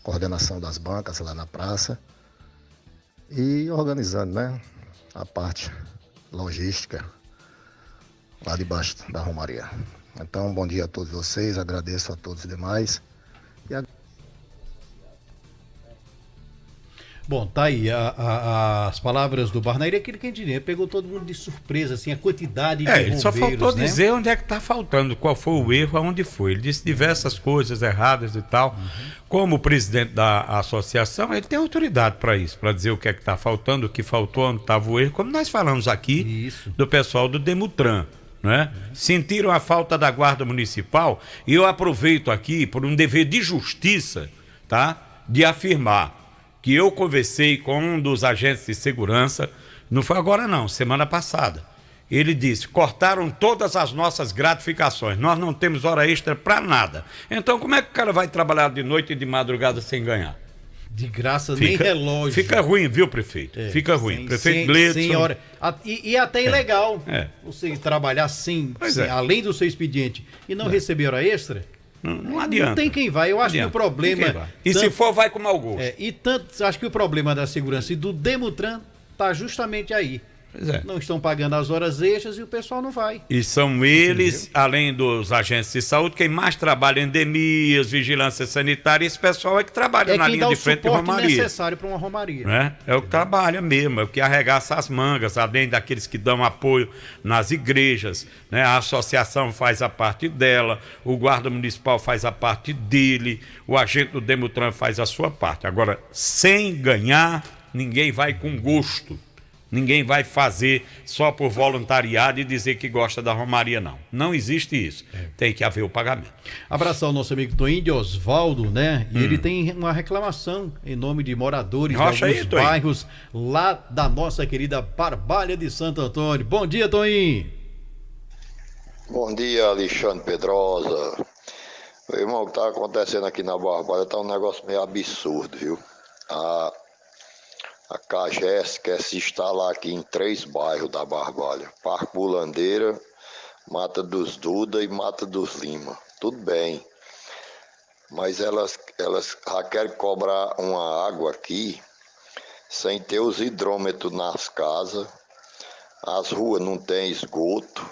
coordenação das bancas lá na praça e organizando, né, a parte logística lá debaixo da romaria. Então, bom dia a todos vocês, agradeço a todos os demais. Bom, tá aí as palavras do Barnaíra, aquele que a gente pegou todo mundo de surpresa, assim, a quantidade de ele só faltou, né? dizer onde é que está faltando, qual foi o erro, aonde foi. Ele disse diversas coisas erradas e tal. Como presidente da associação, ele tem autoridade para isso, para dizer o que é que está faltando, o que faltou, onde estava o erro, como nós falamos aqui do pessoal do Demutran, né? Sentiram a falta da Guarda Municipal, e eu aproveito aqui por um dever de justiça, tá? De afirmar que eu conversei com um dos agentes de segurança, não foi agora não, semana passada. Ele disse, cortaram todas as nossas gratificações, nós não temos hora extra para nada. Então como é que o cara vai trabalhar de noite e de madrugada sem ganhar? De graça, nem relógio. Fica ruim, viu, prefeito? Fica ruim. Prefeito Gleidson. Hora. E até ilegal você trabalhar além do seu expediente e não receber hora extra. Não adianta. Não tem quem vai. Eu acho que o problema... E se for, vai com mau gosto. Acho que o problema da segurança e do Demutran está justamente aí. Pois é. Não estão pagando as horas extras e o pessoal não vai. E são eles, além dos agentes de saúde, quem mais trabalha em endemias, vigilância sanitária, esse pessoal é que trabalha na linha de frente de romaria. É o suporte necessário para uma romaria. Né? É o que trabalha mesmo, é o que arregaça as mangas, além daqueles que dão apoio nas igrejas, né? A associação faz a parte dela, o guarda municipal faz a parte dele, o agente do Demutran faz a sua parte. Agora, sem ganhar, ninguém vai com gosto. Ninguém vai fazer só por voluntariado e dizer que gosta da romaria, não. Não existe isso. Tem que haver o pagamento. Abraçar o nosso amigo Toinho de Osvaldo, né? E ele tem uma reclamação em nome de moradores de alguns bairros lá da nossa querida Barbalha de Santo Antônio. Bom dia, Toinho. Bom dia, Alexandre Pedrosa. Meu irmão, o que está acontecendo aqui na Barbalha está um negócio meio absurdo, viu? A CAGES quer se instalar aqui em 3 bairros da Barbalha. Parque Bulandeira, Mata dos Duda e Mata dos Lima. Tudo bem. Mas elas já querem cobrar uma água aqui sem ter os hidrômetros nas casas. As ruas não tem esgoto,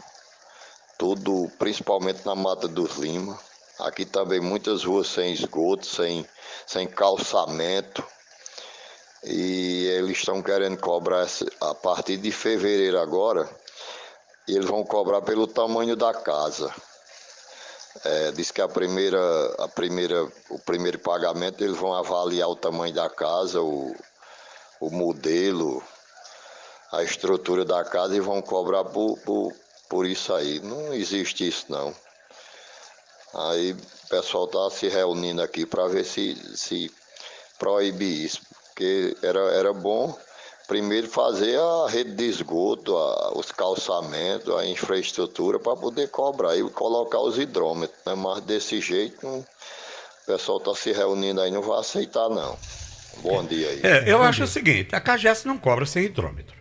tudo, principalmente na Mata dos Lima. Aqui também muitas ruas sem esgoto, sem calçamento. E eles estão querendo cobrar a partir de fevereiro agora. Eles vão cobrar pelo tamanho da casa. Diz que o primeiro pagamento eles vão avaliar o tamanho da casa, o modelo, a estrutura da casa e vão cobrar por isso aí. Não existe isso não. Aí o pessoal está se reunindo aqui para ver se proíbe isso, porque era bom primeiro fazer a rede de esgoto, os calçamentos, a infraestrutura para poder cobrar e colocar os hidrômetros, né? Mas desse jeito o pessoal está se reunindo aí, não vai aceitar não. Bom dia aí. Eu acho o seguinte, a CAGES não cobra sem hidrômetro.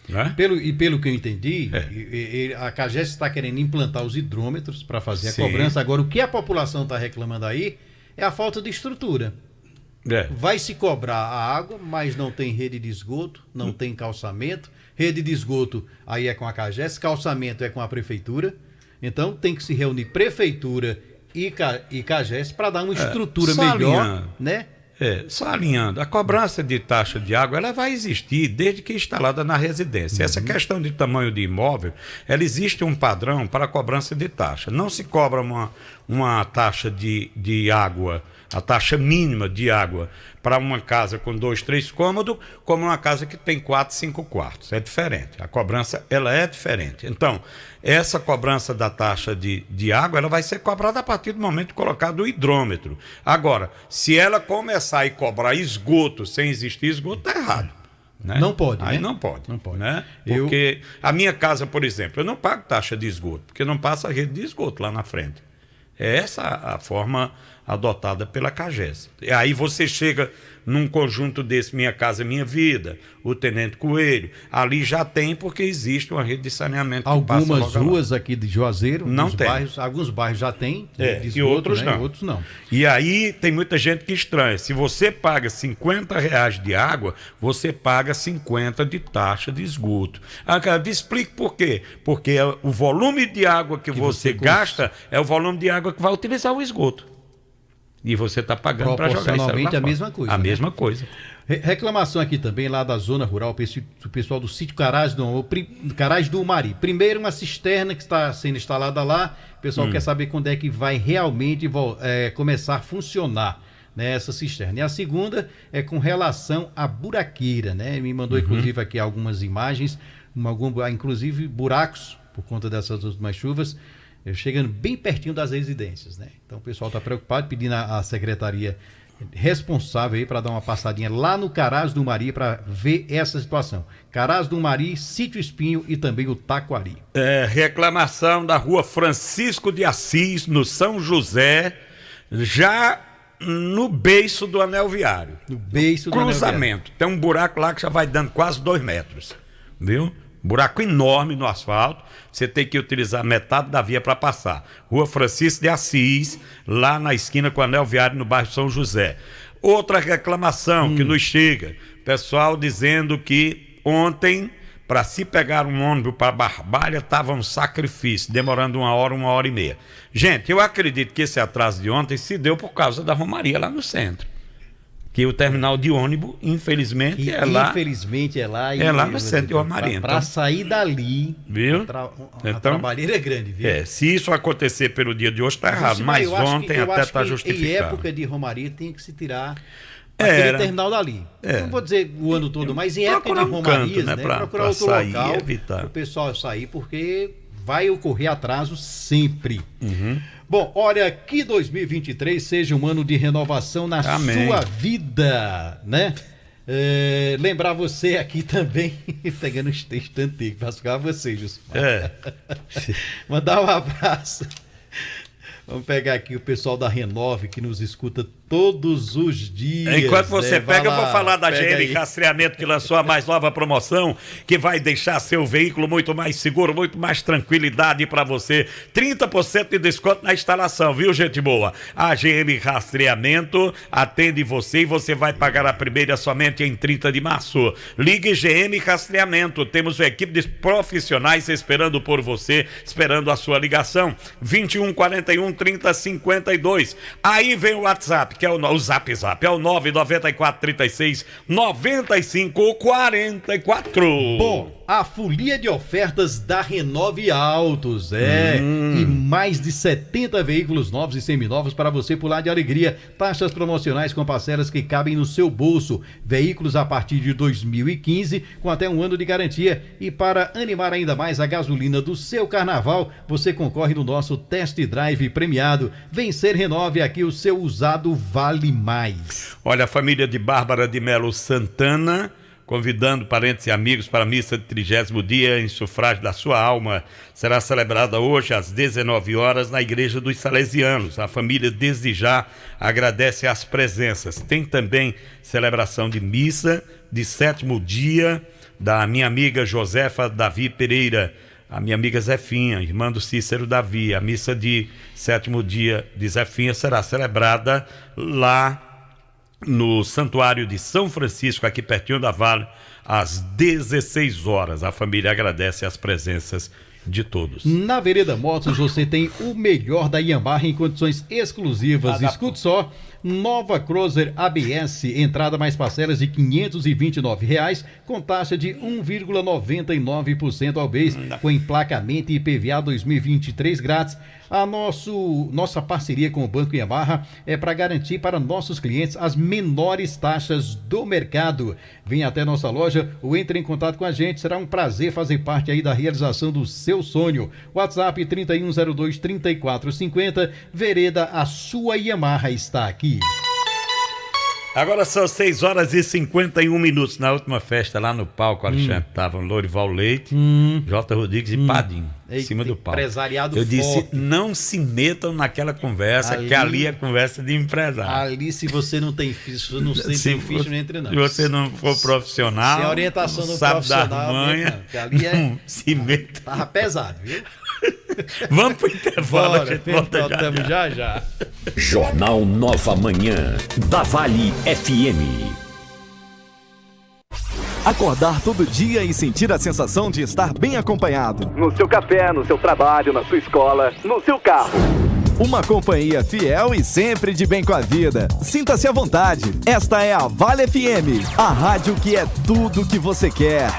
Né? Pelo que eu entendi, a CAGES está querendo implantar os hidrômetros para fazer a cobrança. Agora, o que a população está reclamando aí é a falta de estrutura. Vai se cobrar a água, mas não tem rede de esgoto, não tem calçamento. Rede de esgoto aí é com a CAGES, calçamento é com a prefeitura. Então tem que se reunir prefeitura e CAGES para dar uma estrutura melhor, né? Só alinhando, a cobrança de taxa de água ela vai existir desde que instalada na residência. Essa questão de tamanho de imóvel, ela existe um padrão para a cobrança de taxa. Não se cobra uma taxa de água, a taxa mínima de água para uma casa com 2, 3 cômodos, como uma casa que tem 4, 5 quartos. É diferente. A cobrança ela é diferente. Então, essa cobrança da taxa de água ela vai ser cobrada a partir do momento colocado o hidrômetro. Agora, se ela começar a cobrar esgoto sem existir esgoto, está errado. Né? Não pode, Aí né? não pode. Né? Porque a minha casa, por exemplo, eu não pago taxa de esgoto, porque não passa a rede de esgoto lá na frente. É essa a forma adotada pela CAGES. E aí você chega num conjunto desse, Minha Casa Minha Vida, o Tenente Coelho, ali já tem, porque existe uma rede de saneamento. Algumas ruas aqui de Juazeiro, não tem. Alguns bairros já tem, e outros, né? não. E outros não. E aí tem muita gente que estranha. Se você paga R$50 de água, você paga 50 de taxa de esgoto. Me explique por quê. Porque o volume de água que você gasta é o volume de água que vai utilizar o esgoto. E você está pagando para jogar isso. Proporcionalmente a mesma coisa. A mesma coisa. Reclamação aqui também lá da zona rural, o pessoal do sítio Carás do Umari. Primeiro, uma cisterna que está sendo instalada lá. O pessoal quer saber quando é que vai realmente começar a funcionar, né, essa cisterna. E a segunda é com relação à buraqueira, né? Me mandou inclusive aqui algumas imagens, inclusive buracos por conta dessas últimas chuvas, chegando bem pertinho das residências, né? Então o pessoal está preocupado, pedindo à secretaria responsável aí para dar uma passadinha lá no Carás do Umari para ver essa situação. Carás do Umari, Sítio Espinho e também o Taquari. Reclamação da rua Francisco de Assis, no São José, já no beiço do anel viário. No beiço do cruzamento. Anel viário. Tem um buraco lá que já vai dando quase 2 metros, viu? Buraco enorme no asfalto, você tem que utilizar metade da via para passar. Rua Francisco de Assis, lá na esquina com o Anel Viário, no bairro São José. Outra reclamação que nos chega, pessoal dizendo que ontem, para se pegar um ônibus para Barbalha, estava um sacrifício, demorando 1 hora, 1h30. Gente, eu acredito que esse atraso de ontem se deu por causa da romaria lá no centro. Que o terminal de ônibus, infelizmente, é lá. Infelizmente é lá. É lá no centro de Romaria. Para sair dali, viu? A trabalheira é grande, viu? Se isso acontecer pelo dia de hoje, está errado. Mas ontem até está justificado. Em época de Romaria tem que se tirar aquele terminal dali. Não vou dizer o ano todo, mas em época de Romarias, né? Procurar outro local para o pessoal sair, porque vai ocorrer atraso sempre. Bom, olha, que 2023 seja um ano de renovação na sua vida, né? Lembrar você aqui também, pegando os textos antigos, para ficar você, Juscelino. Mandar um abraço. Vamos pegar aqui o pessoal da Renove, que nos escuta todos os dias. Enquanto você pega, eu vou falar da GM aí. Rastreamento, que lançou a mais nova promoção, que vai deixar seu veículo muito mais seguro, muito mais tranquilidade para você. 30% de desconto na instalação, viu, gente boa? A GM Rastreamento atende você e você vai pagar a primeira somente em 30 de março. Ligue GM Rastreamento. Temos uma equipe de profissionais esperando por você, esperando a sua ligação. 21 41 30 52. Aí vem o WhatsApp, que é o Zap, é o 994 36 95 44. Bom, a folia de ofertas da Renove Autos, e mais de 70 veículos novos e seminovos para você pular de alegria. Taxas promocionais com parcelas que cabem no seu bolso. Veículos a partir de 2015 com até 1 ano de garantia. E para animar ainda mais a gasolina do seu carnaval, você concorre no nosso test drive premiado. Vencer Renove, aqui o seu usado vale mais. Olha, a família de Bárbara de Melo Santana convidando parentes e amigos para a missa de 30º dia em sufrágio da sua alma. Será celebrada hoje às 19 horas na Igreja dos Salesianos. A família desde já agradece as presenças. Tem também celebração de missa de 7º dia da minha amiga Josefa Davi Pereira, a minha amiga Zefinha, irmã do Cícero Davi. A missa de 7º dia de Zefinha será celebrada lá no Santuário de São Francisco, aqui pertinho da Vale, às 16 horas. A família agradece as presenças de todos. Na Vereda Motos você tem o melhor da Yamaha em condições exclusivas. Escute só, nova Cruiser ABS, entrada mais parcelas de R$ 529, com taxa de 1,99% ao mês, com emplacamento e IPVA 2023 grátis. A nossa parceria com o Banco Yamaha é para garantir para nossos clientes as menores taxas do mercado. Venha até nossa loja ou entre em contato com a gente. Será um prazer fazer parte aí da realização do seu sonho. WhatsApp 3102-3450. Vereda, a sua Yamaha está aqui. Agora são 6 horas e 51 minutos. Na última festa lá no palco, Alexandre, estavam Lorival Leite, J. Rodrigues e Padim, em cima do palco. Empresariado Eu forte. disse, não se metam naquela conversa, que ali é conversa de empresário. Ali, se você não tem ficho, não entre não. Se você não for profissional, sem orientação do sabe profissional, dar manha, que ali não se meta. Tava pesado, viu? Vamos pro intervalo, a gente volta já. Jornal Nova Manhã, da Vale FM. Acordar todo dia e sentir a sensação de estar bem acompanhado. No seu café, no seu trabalho, na sua escola, no seu carro. Uma companhia fiel e sempre de bem com a vida. Sinta-se à vontade. Esta é a Vale FM, a rádio que é tudo que você quer.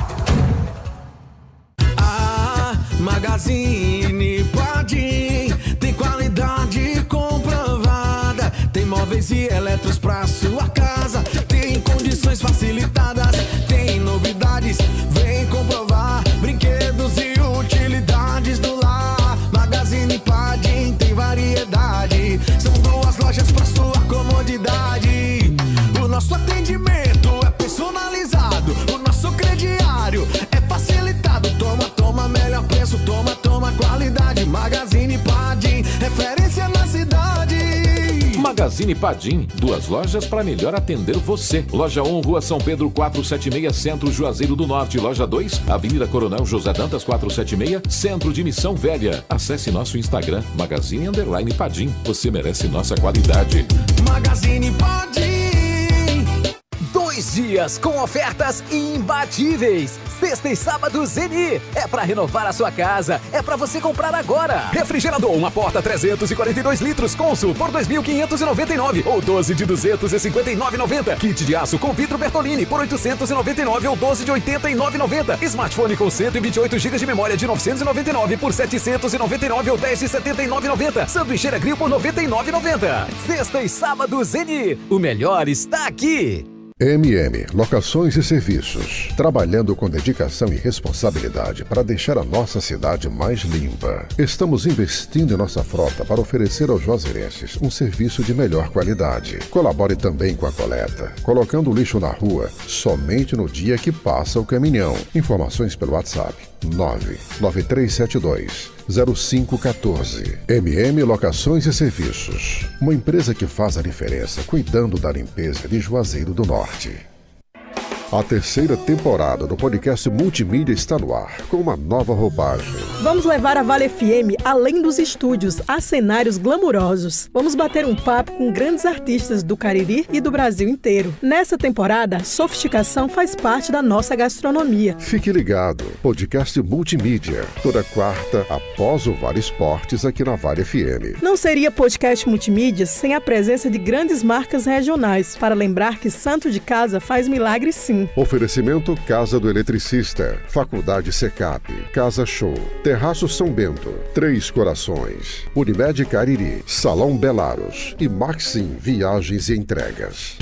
Magazine Padim tem qualidade comprovada. Tem móveis e eletros pra sua casa. Tem condições facilitadas. Tem novidades, vem comprovar. Brinquedos e utilidades do lar. Magazine Padim tem variedade. São 2 lojas pra sua comodidade. O nosso atendimento é personalizado. O nosso crediário é facilitado. Toma, melhor preço, toma, qualidade. Magazine Padim, referência na cidade. Magazine Padim, 2 lojas para melhor atender você. Loja 1, Rua São Pedro 476, Centro Juazeiro do Norte. Loja 2, Avenida Coronel José Dantas 476, Centro de Missão Velha. Acesse nosso Instagram, Magazine_Padim. Você merece nossa qualidade. Magazine Padim. 2 dias com ofertas imbatíveis. Sexta e sábado Zeni. É pra renovar a sua casa. É pra você comprar agora. Refrigerador, uma porta 342 litros Consul por 2.599 ou 12 de 259,90. Kit de aço com vidro Bertolini por 899 ou 12 de 89,90. Smartphone com 128 GB de memória de 999 por 799 ou 10 de 79,90. Sanduicheira Grill por 99,90. Sexta e sábado Zeni. O melhor está aqui. MM Locações e Serviços, trabalhando com dedicação e responsabilidade para deixar a nossa cidade mais limpa. Estamos investindo em nossa frota para oferecer aos juazeirenses um serviço de melhor qualidade. Colabore também com a coleta, colocando o lixo na rua somente no dia que passa o caminhão. Informações pelo WhatsApp 99372 0514. MM Locações e Serviços. Uma empresa que faz a diferença cuidando da limpeza de Juazeiro do Norte. A terceira temporada do podcast Multimídia está no ar, com uma nova roupagem. Vamos levar a Vale FM além dos estúdios, a cenários glamurosos. Vamos bater um papo com grandes artistas do Cariri e do Brasil inteiro. Nessa temporada, sofisticação faz parte da nossa gastronomia. Fique ligado, podcast Multimídia, toda quarta após o Vale Esportes aqui na Vale FM. Não seria podcast multimídia sem a presença de grandes marcas regionais, para lembrar que santo de casa faz milagre sim. Oferecimento Casa do Eletricista, Faculdade Secap, Casa Show, Terraço São Bento, Três Corações, Unimed Cariri, Salão Belaros e Maxim Viagens e Entregas.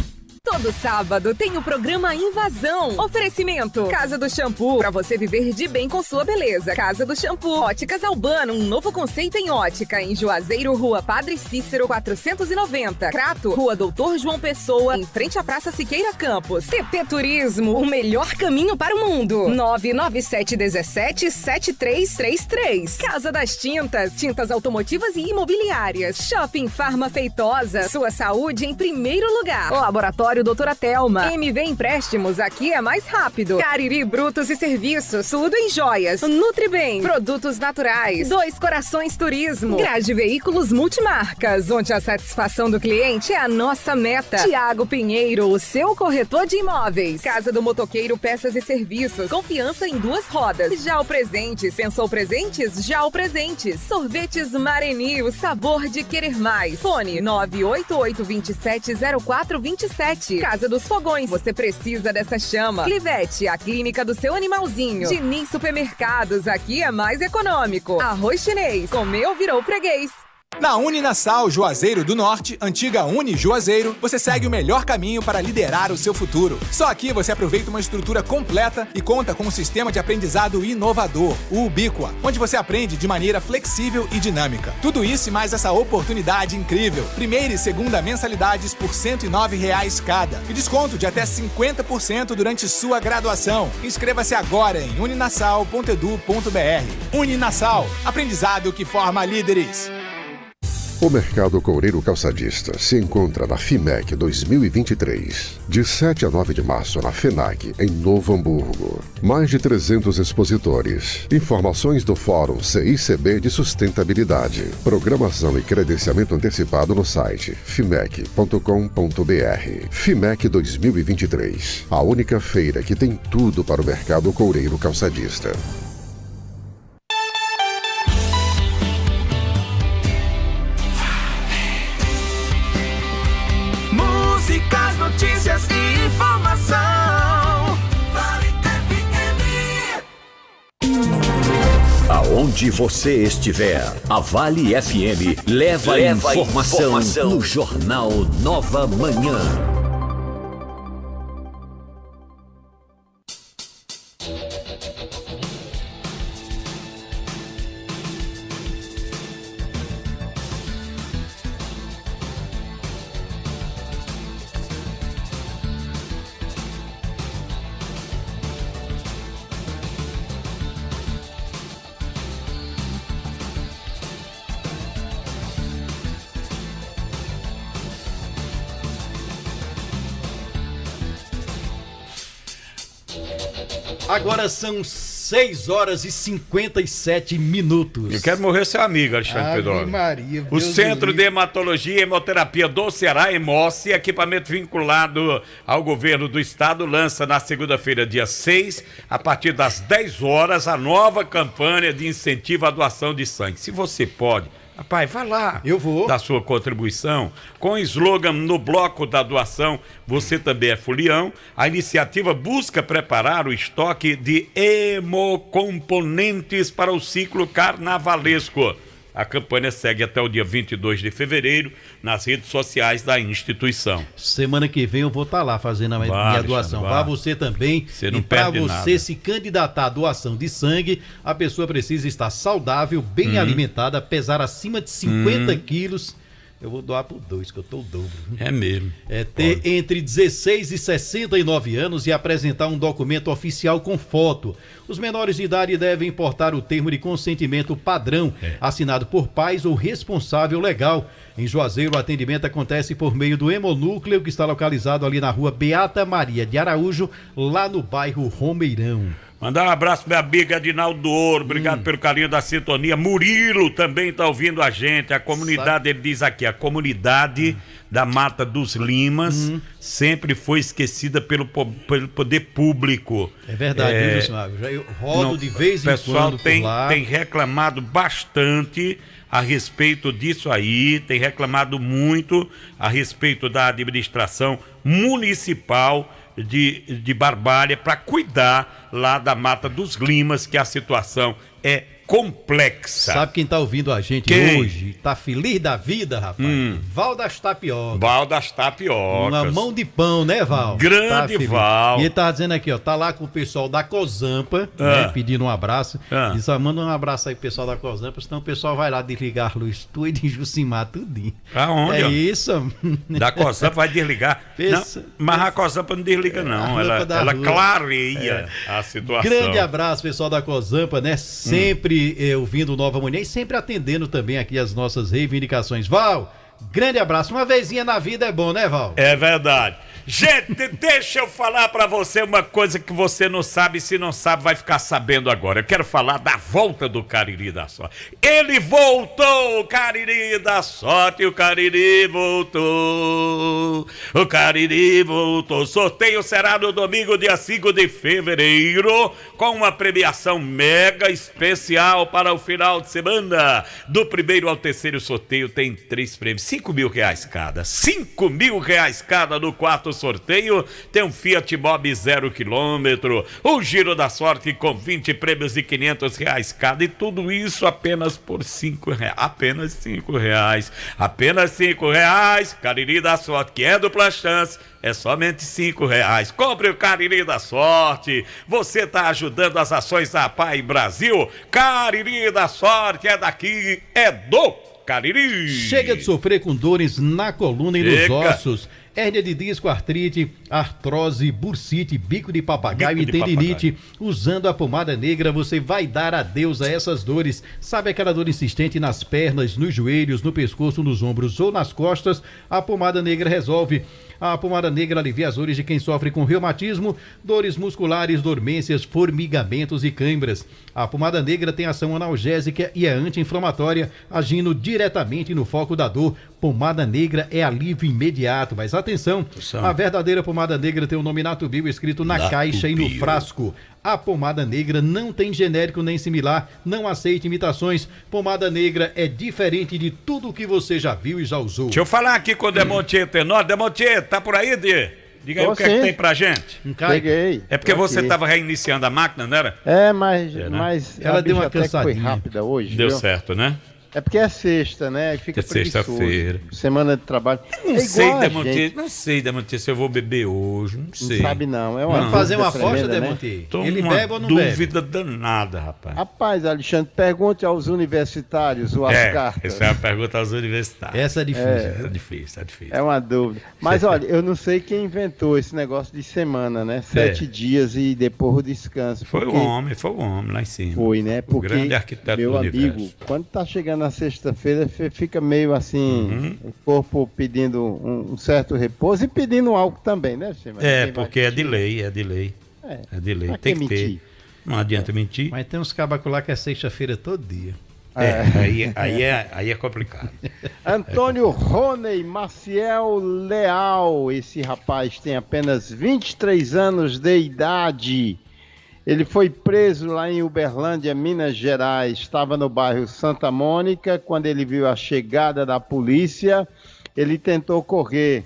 Todo sábado tem o programa Invasão. Oferecimento: Casa do Shampoo, para você viver de bem com sua beleza. Casa do Shampoo. Óticas Albano, um novo conceito em ótica. Em Juazeiro, Rua Padre Cícero, 490. Crato, Rua Doutor João Pessoa, em frente à Praça Siqueira Campos. TP Turismo, o melhor caminho para o mundo. 997177333. Casa das Tintas, tintas automotivas e imobiliárias. Shopping Farma Feitosa, sua saúde em primeiro lugar. Laboratório Doutora Telma. MV Empréstimos, aqui é mais rápido. Cariri Brutos e Serviços, tudo em joias. Nutribem, produtos naturais. Dois Corações Turismo. Grade Veículos Multimarcas, onde a satisfação do cliente é a nossa meta. Tiago Pinheiro, o seu corretor de imóveis. Casa do Motoqueiro Peças e Serviços. Confiança em duas rodas. Já o Presentes. Pensou presentes? Já o Presentes. Sorvetes Mareni, o sabor de querer mais. Fone 988270427. Casa dos Fogões, você precisa dessa chama. Clivete, a clínica do seu animalzinho. Diniz Supermercados, aqui é mais econômico. Arroz chinês, comeu virou freguês. Na Uninasal Juazeiro do Norte, antiga Uni Juazeiro, você segue o melhor caminho para liderar o seu futuro. Só aqui você aproveita uma estrutura completa e conta com um sistema de aprendizado inovador, o Ubíqua, onde você aprende de maneira flexível e dinâmica. Tudo isso e mais essa oportunidade incrível. Primeira e segunda mensalidades por R$ 109 cada. E desconto de até 50% durante sua graduação. Inscreva-se agora em uninasal.edu.br. Uninasal, aprendizado que forma líderes. O Mercado Coureiro Calçadista se encontra na FIMEC 2023, de 7 a 9 de março na FENAC, em Novo Hamburgo. Mais de 300 expositores. Informações do Fórum CICB de Sustentabilidade. Programação e credenciamento antecipado no site fimec.com.br. FIMEC 2023, a única feira que tem tudo para o Mercado Coureiro Calçadista. Notícias e informação. Vale FM. Aonde você estiver, a Vale FM leva a informação no Jornal Nova Manhã. Agora são 6 horas e 57 minutos. Eu quero morrer seu amigo, Alexandre Pedro. Maria, o Centro de Hematologia e Hemoterapia do Ceará, Hemose, equipamento vinculado ao governo do estado, lança na segunda-feira, dia 6, a partir das 10 horas, a nova campanha de incentivo à doação de sangue. Se você pode, rapaz, vai lá. Eu vou. Da sua contribuição. Com o slogan no bloco da doação, você também é folião. A iniciativa busca preparar o estoque de hemocomponentes para o ciclo carnavalesco. A campanha segue até o dia 22 de fevereiro nas redes sociais da instituição. Semana que vem eu vou estar lá fazendo a minha doação. Vá você também. Você não para perde você nada. se candidatar à doação de sangue, a pessoa precisa estar saudável, bem alimentada, pesar acima de 50 quilos Eu vou doar por 2, que eu tô o dobro. É mesmo. É ter entre 16 e 69 anos e apresentar um documento oficial com foto. Os menores de idade devem portar o termo de consentimento padrão, assinado por pais ou responsável legal. Em Juazeiro, o atendimento acontece por meio do Hemonúcleo, que está localizado ali na rua Beata Maria de Araújo, lá no bairro Romeirão. Mandar um abraço pra minha amiga Adinaldo Ouro, obrigado pelo carinho da sintonia. Murilo também tá ouvindo a gente, a comunidade, ele diz aqui, a comunidade da Mata dos Limas sempre foi esquecida pelo poder público. É verdade, viu, Luciano? Eu rodo de vez em quando por lá. O pessoal tem reclamado bastante a respeito disso aí, tem reclamado muito a respeito da administração municipal de Barbalha para cuidar lá da Mata dos Limas, que a situação é complexa. Sabe quem tá ouvindo a gente hoje? Tá feliz da vida, rapaz? Val das Tapiocas. Val das Tapiocas. Uma mão de pão, né, Val? Grande tá Val. E ele tá dizendo aqui, ó, tá lá com o pessoal da Cozampa, né, pedindo um abraço. Diz, manda um abraço aí pro pessoal da Cozampa, senão o pessoal vai lá desligar a luz tudo e Jucimar tudinho. Aonde? É isso. Da Cozampa vai desligar. Não, mas a Cozampa não desliga não, ela clareia a situação. Grande abraço, pessoal da Cozampa, né? Sempre ouvindo Nova Manhã e sempre atendendo também aqui as nossas reivindicações. Val, grande abraço. Uma vezinha na vida é bom, né, Val? É verdade. Gente, deixa eu falar pra você uma coisa que você não sabe, se não sabe vai ficar sabendo agora. Eu quero falar da volta do Cariri da Sorte. Ele voltou, o Cariri da Sorte, o Cariri voltou. O Cariri voltou. Sorteio será no domingo, dia 5 de fevereiro, com uma premiação mega especial para o final de semana. Do primeiro ao terceiro sorteio tem 3 prêmios, R$5.000 cada. R$5.000 cada no quarto sorteio. Tem um Fiat Mobi 0 km, o Giro da Sorte com 20 prêmios de R$500 cada, e tudo isso apenas por R$5. Apenas R$5. Apenas R$5. Cariri da Sorte, que é dupla chance, é somente R$5. Compre o Cariri da Sorte. Você está ajudando as ações da Pai Brasil. Cariri da Sorte é daqui, é do Cariri. Chega de sofrer com dores na coluna e nos ossos. Hérnia de disco, artrite, artrose, bursite, bico de papagaio e tendinite. Usando a pomada negra, você vai dar adeus a essas dores. Sabe aquela dor insistente nas pernas, nos joelhos, no pescoço, nos ombros ou nas costas? A pomada negra resolve. A pomada negra alivia as dores de quem sofre com reumatismo, dores musculares, dormências, formigamentos e câimbras. A pomada negra tem ação analgésica e é anti-inflamatória, agindo diretamente no foco da dor. Pomada negra é alívio imediato. Mas atenção, a verdadeira pomada negra tem o nome Natubio escrito na caixa e no frasco. A pomada negra não tem genérico nem similar, não aceita imitações. Pomada negra é diferente de tudo que você já viu e já usou. Deixa eu falar aqui com o Demontier Tenor. Demontier, tá por aí, Dê? Diga aí o que é que tem pra gente. Peguei. É porque você tava reiniciando a máquina, não era? Mas ela deu uma cansadinha. Foi rápida hoje. Deu certo, né? É porque é sexta, né? Fica sexta-feira. Semana de trabalho. Não sei, Demontier, se eu vou beber hoje. Não sei. Não sabe não. É uma Vamos fazer uma tremenda, aposta, né? Demontier? Tô Ele uma bebe ou não bebe? dúvida danada, rapaz. Rapaz, Alexandre, pergunte aos universitários ou às cartas. Essa é a pergunta aos universitários. Essa é difícil. É difícil. É uma dúvida. Mas olha, eu não sei quem inventou esse negócio de semana, né? 7 dias e depois o descanso. Foi o homem lá em cima. Foi, né? Porque, o grande arquiteto meu do amigo, universo. quando tá chegando a sexta-feira, fica meio assim, o corpo pedindo um certo repouso e pedindo algo também, né, Chima? Porque é de lei. É de lei. Tem que ter. Não adianta mentir. Mas tem uns cabacos lá que é sexta-feira todo dia. Aí é complicado. Antônio Roney Maciel Leal, esse rapaz tem apenas 23 anos de idade. Ele foi preso lá em Uberlândia, Minas Gerais. Estava no bairro Santa Mônica. Quando ele viu a chegada da polícia, ele tentou correr,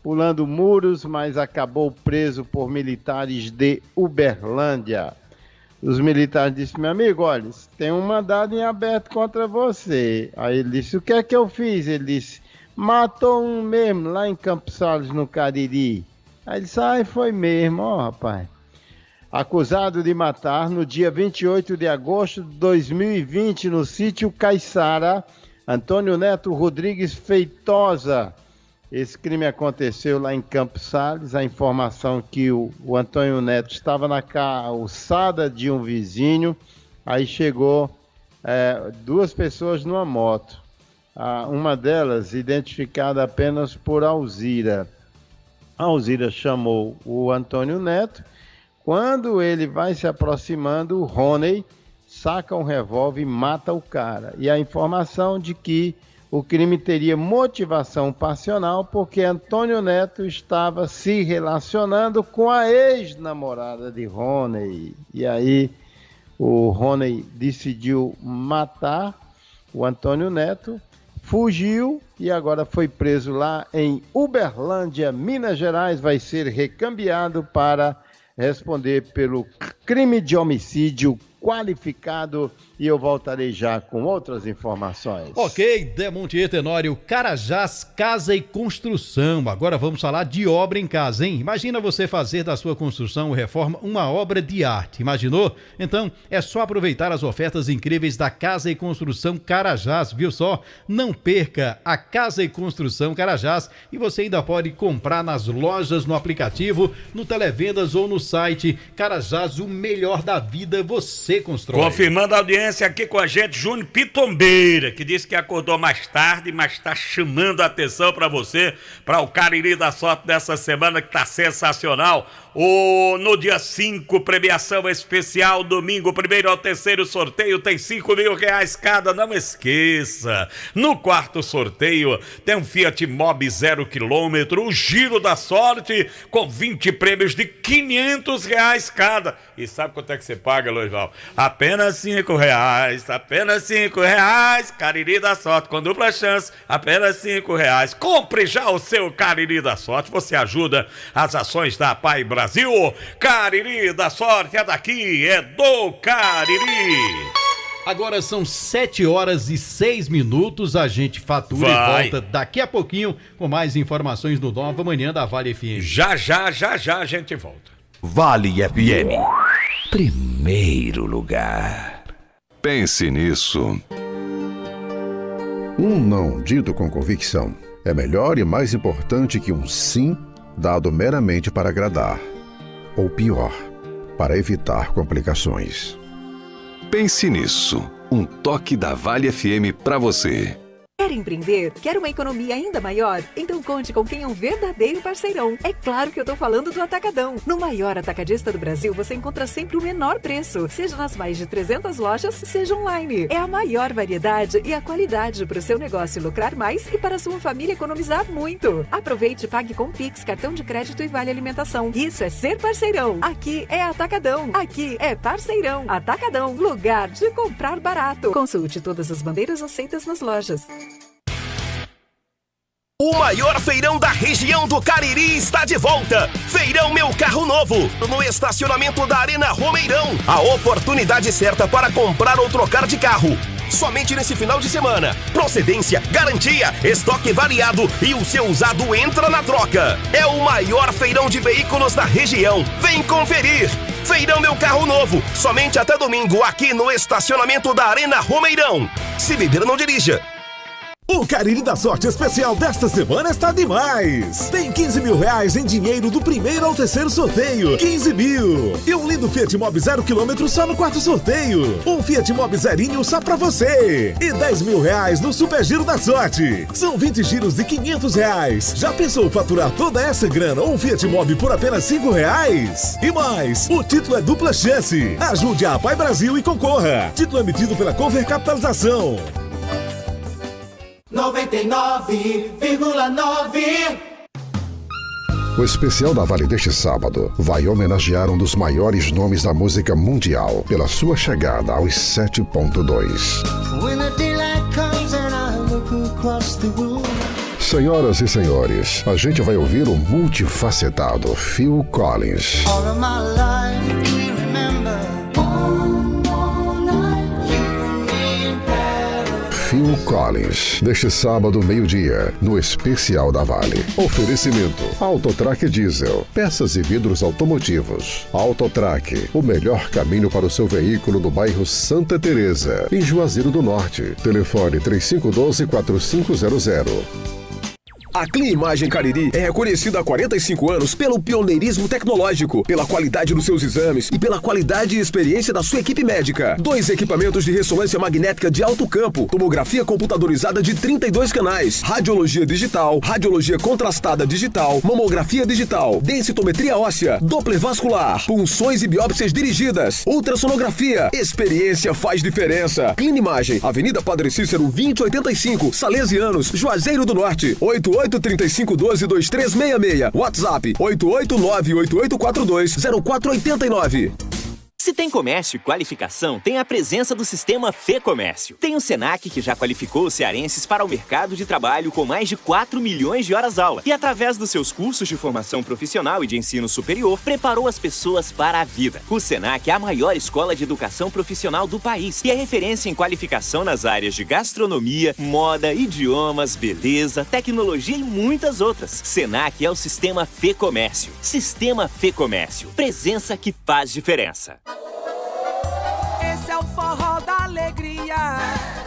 pulando muros, mas acabou preso por militares de Uberlândia. Os militares disseram: meu amigo, olha, tem um mandado em aberto contra você. Aí ele disse: o que é que eu fiz? Ele disse: matou um mesmo lá em Campos Sales, no Cariri. Aí ele disse: foi mesmo, rapaz. Acusado de matar no dia 28 de agosto de 2020, no sítio Caiçara, Antônio Neto Rodrigues Feitosa. Esse crime aconteceu lá em Campos Sales. A informação que o Antônio Neto estava na calçada de um vizinho, aí chegou duas pessoas numa moto. Uma delas identificada apenas por Alzira. A Alzira chamou o Antônio Neto. Quando ele vai se aproximando, o Rony saca um revólver e mata o cara. E a informação de que o crime teria motivação passional porque Antônio Neto estava se relacionando com a ex-namorada de Rony. E aí o Rony decidiu matar o Antônio Neto, fugiu e agora foi preso lá em Uberlândia, Minas Gerais. Vai ser recambiado para responder pelo crime de homicídio qualificado e eu voltarei já com outras informações. Ok, Demontier Tenório, Carajás Casa e Construção. Agora vamos falar de obra em casa, hein? Imagina você fazer da sua construção ou reforma uma obra de arte, imaginou? Então é só aproveitar as ofertas incríveis da Casa e Construção Carajás, viu só? Não perca a Casa e Construção Carajás e você ainda pode comprar nas lojas, no aplicativo, no Televendas ou no site. Carajás, o melhor da vida você constrói. Confirmando a audiência aqui com a gente, Júnior Pitombeira, que disse que acordou mais tarde, mas está chamando a atenção para você, para o Cariri da Sorte dessa semana, que está sensacional. No dia 5, premiação especial, domingo, 1º ao 3º sorteio, tem R$5.000 cada, não esqueça. No 4º sorteio, tem um Fiat Mobi 0 km, o Giro da Sorte, com 20 prêmios de R$500 cada. E sabe quanto é que você paga, Loisval? Apenas R$5, apenas R$5, Cariri da Sorte, com dupla chance, apenas R$5. Compre já o seu Cariri da Sorte, você ajuda as ações da Pai Brasil. Cariri da Sorte é daqui, é do Cariri. Agora são 7h06, a gente fatura e volta daqui a pouquinho com mais informações no Nova Manhã da Vale FM. Já a gente volta. Vale FM, primeiro lugar. Pense nisso. Um não dito com convicção é melhor e mais importante que um sim dado meramente para agradar. Ou pior, para evitar complicações. Pense nisso. Um toque da Vale FM para você. Quer empreender? Quer uma economia ainda maior? Então conte com quem é um verdadeiro parceirão. É claro que eu tô falando do Atacadão. No maior atacadista do Brasil, você encontra sempre o menor preço, seja nas mais de 300 lojas, seja online. É a maior variedade e a qualidade para o seu negócio lucrar mais e para a sua família economizar muito. Aproveite e pague com Pix, cartão de crédito e vale alimentação. Isso é ser parceirão. Aqui é Atacadão. Aqui é parceirão. Atacadão, lugar de comprar barato. Consulte todas as bandeiras aceitas nas lojas. O maior feirão da região do Cariri está de volta. Feirão Meu Carro Novo, no estacionamento da Arena Romeirão. A oportunidade certa para comprar ou trocar de carro. Somente nesse final de semana. Procedência, garantia, estoque variado e o seu usado entra na troca. É o maior feirão de veículos da região. Vem conferir. Feirão Meu Carro Novo, somente até domingo aqui no estacionamento da Arena Romeirão. Se beber, não dirija. O Cariri da Sorte especial desta semana está demais! Tem R$15.000 em dinheiro do 1º ao 3º sorteio. 15 mil! E um lindo Fiat Mobi 0 km só no 4º sorteio. Um Fiat Mobi zerinho só pra você. E R$10.000 no Super Giro da Sorte. São 20 giros de R$500. Já pensou faturar toda essa grana ou um Fiat Mobi por apenas R$5? E mais, o título é dupla chance. Ajude a Pai Brasil e concorra. Título emitido pela Cover Capitalização. 99,9. O especial da Vale deste sábado vai homenagear um dos maiores nomes da música mundial pela sua chegada aos 7.2. Senhoras e senhores, a gente vai ouvir o multifacetado Phil Collins. Phil Collins, neste sábado, meio-dia, no Especial da Vale. Oferecimento: Autotrack Diesel, peças e vidros automotivos. Autotrack, o melhor caminho para o seu veículo no bairro Santa Teresa, em Juazeiro do Norte. Telefone 3512-4500. A Clinimagem Cariri é reconhecida há 45 anos pelo pioneirismo tecnológico, pela qualidade dos seus exames e pela qualidade e experiência da sua equipe médica. 2 equipamentos de ressonância magnética de alto campo, tomografia computadorizada de 32 canais, radiologia digital, radiologia contrastada digital, mamografia digital, densitometria óssea, doppler vascular, punções e biópsias dirigidas, ultrassonografia. Experiência faz diferença. Clinimagem, Avenida Padre Cícero 2085, Salesianos, Juazeiro do Norte. 8835122366. WhatsApp 88988420489. Se tem comércio e qualificação, tem a presença do Sistema Fê Comércio. Tem o Senac, que já qualificou os cearenses para o mercado de trabalho com mais de 4 milhões de horas-aula. E através dos seus cursos de formação profissional e de ensino superior, preparou as pessoas para a vida. O Senac é a maior escola de educação profissional do país e é referência em qualificação nas áreas de gastronomia, moda, idiomas, beleza, tecnologia e muitas outras. Senac é o Sistema Fê Comércio. Sistema Fê Comércio. Presença que faz diferença. Esse é o forró da alegria.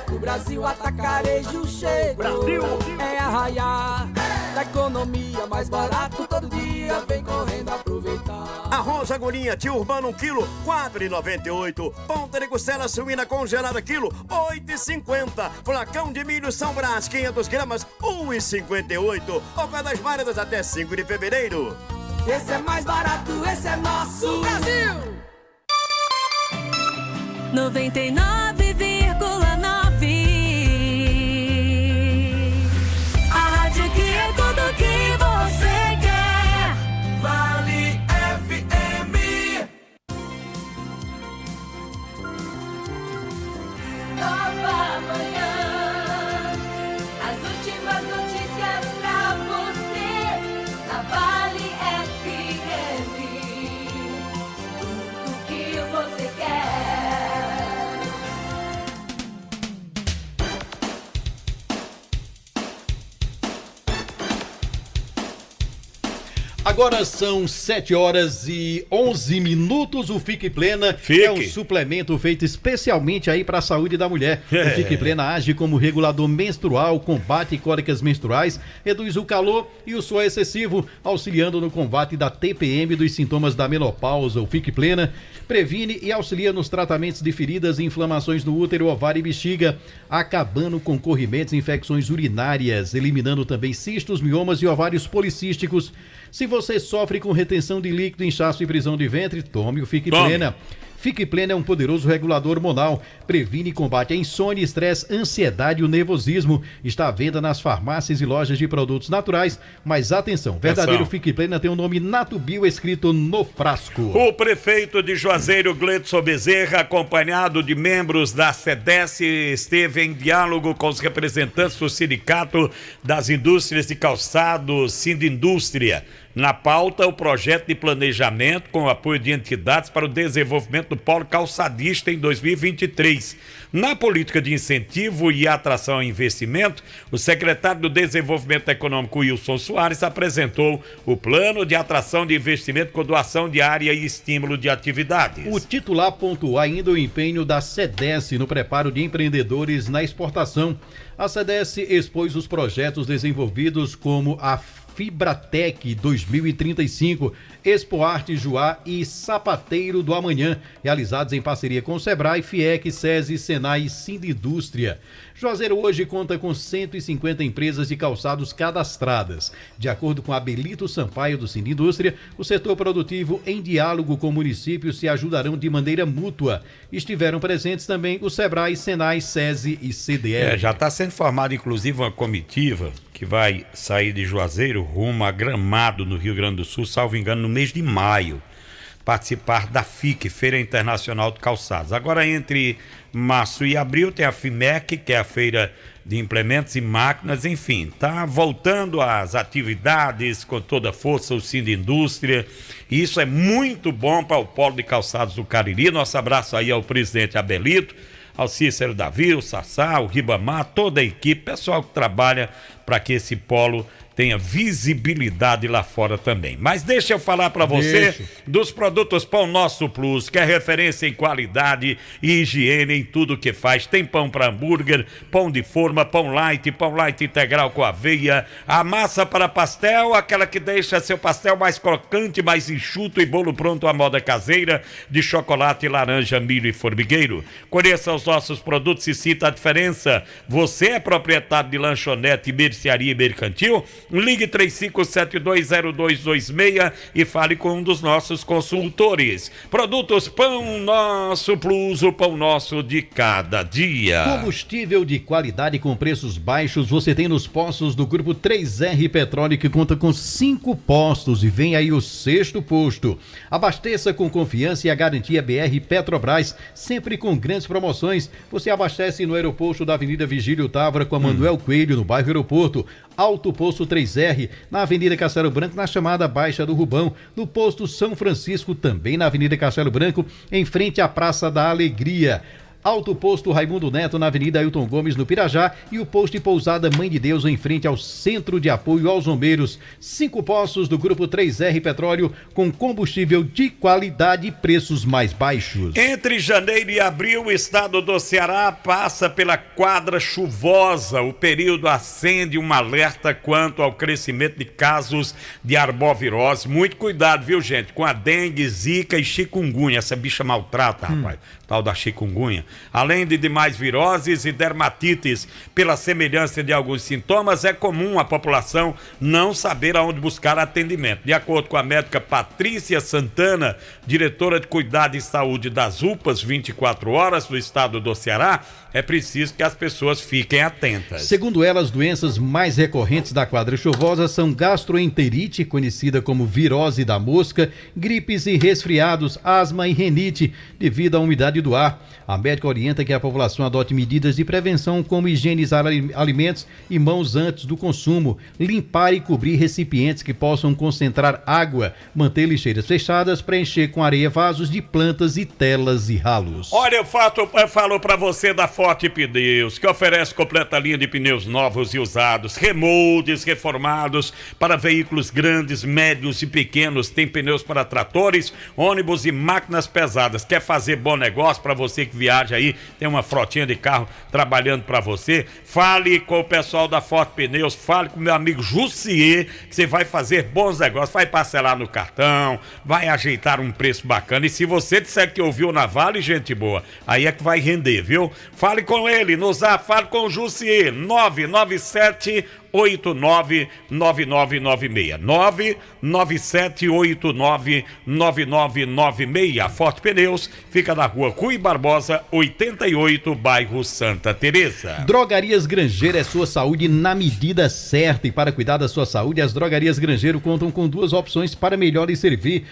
O Brasil Atacarejo chegou. Brasil é arraiar da economia, mais barato todo dia. Vem correndo aproveitar. Arroz agulhinha Tio Urbano 1 quilo, R$4,98. Ponta de costela suína congelada quilo, R$8,50. Flacão de milho São Brás 500 gramas, R$1,58. Oca das Várias até 5 de fevereiro. Esse é mais barato, esse é nosso Brasil. 99,9. A rádio que é tudo que você quer. Vale FM. Nova manhã. As últimas notícias pra você. Na Vale FM. Tudo que você quer. Agora são 7h11. O Fique Plena é um suplemento feito especialmente aí para a saúde da mulher. O Fique Plena age como regulador menstrual, combate cólicas menstruais, reduz o calor e o suor excessivo, auxiliando no combate da TPM, dos sintomas da menopausa. O Fique Plena previne e auxilia nos tratamentos de feridas e inflamações no útero, ovário e bexiga, acabando com corrimentos e infecções urinárias, eliminando também cistos, miomas e ovários policísticos. Se você sofre com retenção de líquido, inchaço e prisão de ventre, tome o Fique Plena. Fique Plena é um poderoso regulador hormonal, previne e combate a insônia, estresse, ansiedade e o nervosismo. Está à venda nas farmácias e lojas de produtos naturais, mas atenção, verdadeiro Fique Plena tem o nome Natubio escrito no frasco. O prefeito de Juazeiro, Gleidson Bezerra, acompanhado de membros da SEDES, esteve em diálogo com os representantes do Sindicato das Indústrias de Calçados, Sindindústria. Na pauta, o projeto de planejamento com o apoio de entidades para o desenvolvimento do polo calçadista em 2023. Na política de incentivo e atração ao investimento, o secretário do Desenvolvimento Econômico, Wilson Soares, apresentou o plano de atração de investimento com doação de área e estímulo de atividades. O titular pontuou ainda o empenho da SEDES no preparo de empreendedores na exportação. A SEDES expôs os projetos desenvolvidos como a Fibratec 2035, Expo Arte Juá e Sapateiro do Amanhã, realizados em parceria com o Sebrae, FIEC, SESI, Senai e Sindindústria. Juazeiro hoje conta com 150 empresas de calçados cadastradas. De acordo com Abelito Sampaio do Sindindústria, o setor produtivo, em diálogo com o município, se ajudarão de maneira mútua. Estiveram presentes também o Sebrae, Senai, SESI e CDL. Já está sendo formada, inclusive, uma comitiva que vai sair de Juazeiro rumo a Gramado, no Rio Grande do Sul, salvo engano, no mês de maio, participar da FIC, Feira Internacional de Calçados. Agora, entre março e abril, tem a FIMEC, que é a Feira de Implementos e Máquinas, enfim, está voltando às atividades com toda a força, o Sindindústria, e isso é muito bom para o polo de calçados do Cariri. Nosso abraço aí ao presidente Abelito, ao Cícero Davi, o Sassá, o Ribamar, toda a equipe, pessoal que trabalha para que esse polo tenha visibilidade lá fora também. Mas deixa eu falar para você dos produtos Pão Nosso Plus, que é referência em qualidade e higiene em tudo que faz. Tem pão para hambúrguer, pão de forma, pão light integral com aveia, a massa para pastel, aquela que deixa seu pastel mais crocante, mais enxuto, e bolo pronto à moda caseira de chocolate, laranja, milho e formigueiro. Conheça os nossos produtos e sinta a diferença. Você é proprietário de lanchonete, mercearia e mercantil? Ligue 35720226 e fale com um dos nossos consultores. Produtos Pão Nosso Plus, o pão nosso de cada dia. Combustível de qualidade com preços baixos você tem nos postos do Grupo 3R Petróleo, que conta com 5 postos e vem aí o 6º posto. Abasteça com confiança e a garantia BR Petrobras, sempre com grandes promoções. Você abastece no aeroporto da Avenida Vigílio Távora com a Manuel Coelho, no bairro Aeroporto. Alto Posto 3R, na Avenida Castelo Branco, na chamada Baixa do Rubão, no Posto São Francisco, também na Avenida Castelo Branco, em frente à Praça da Alegria. Alto Posto Raimundo Neto, na Avenida Ailton Gomes, no Pirajá, e o posto de pousada Mãe de Deus, em frente ao Centro de Apoio aos Bombeiros. 5 postos do Grupo 3R Petróleo, com combustível de qualidade e preços mais baixos. Entre janeiro e abril, o estado do Ceará passa pela quadra chuvosa. O período acende um alerta quanto ao crescimento de casos de arbovirose. Muito cuidado, viu, gente, com a dengue, zika e chikungunya. Essa bicha maltrata, rapaz, tal da chikungunya. Além de demais viroses e dermatites. Pela semelhança de alguns sintomas, é comum a população não saber aonde buscar atendimento. De acordo com a médica Patrícia Santana, diretora de Cuidado e Saúde das UPAs 24 horas do estado do Ceará, é preciso que as pessoas fiquem atentas. Segundo ela, as doenças mais recorrentes da quadra chuvosa são gastroenterite, conhecida como virose da mosca, gripes e resfriados, asma e renite, devido à umidade do ar. A médica orienta que a população adote medidas de prevenção, como higienizar alimentos e mãos antes do consumo, limpar e cobrir recipientes que possam concentrar água, manter lixeiras fechadas, preencher com areia vasos de plantas e telas e ralos. Olha, eu falo para você da Forte Pneus, que oferece completa linha de pneus novos e usados, remoldes, reformados para veículos grandes, médios e pequenos. Tem pneus para tratores, ônibus e máquinas pesadas. Quer fazer bom negócio para você que viaja aí, tem uma frotinha de carro trabalhando para você? Fale com o pessoal da Forte Pneus, fale com meu amigo Jussier, que você vai fazer bons negócios, vai parcelar no cartão, vai ajeitar um preço bacana. E se você disser que ouviu na Vale, gente boa, aí é que vai render, viu? Fale com ele no Zap, fale com o Jussier, 997899996, 997899996. Forte Pneus fica na rua Rui Barbosa, 88, bairro Santa Teresa. Drogarias Grangeiro é sua saúde na medida certa, e para cuidar da sua saúde, as Drogarias Grangeiro contam com 2 opções para melhor lhe servir,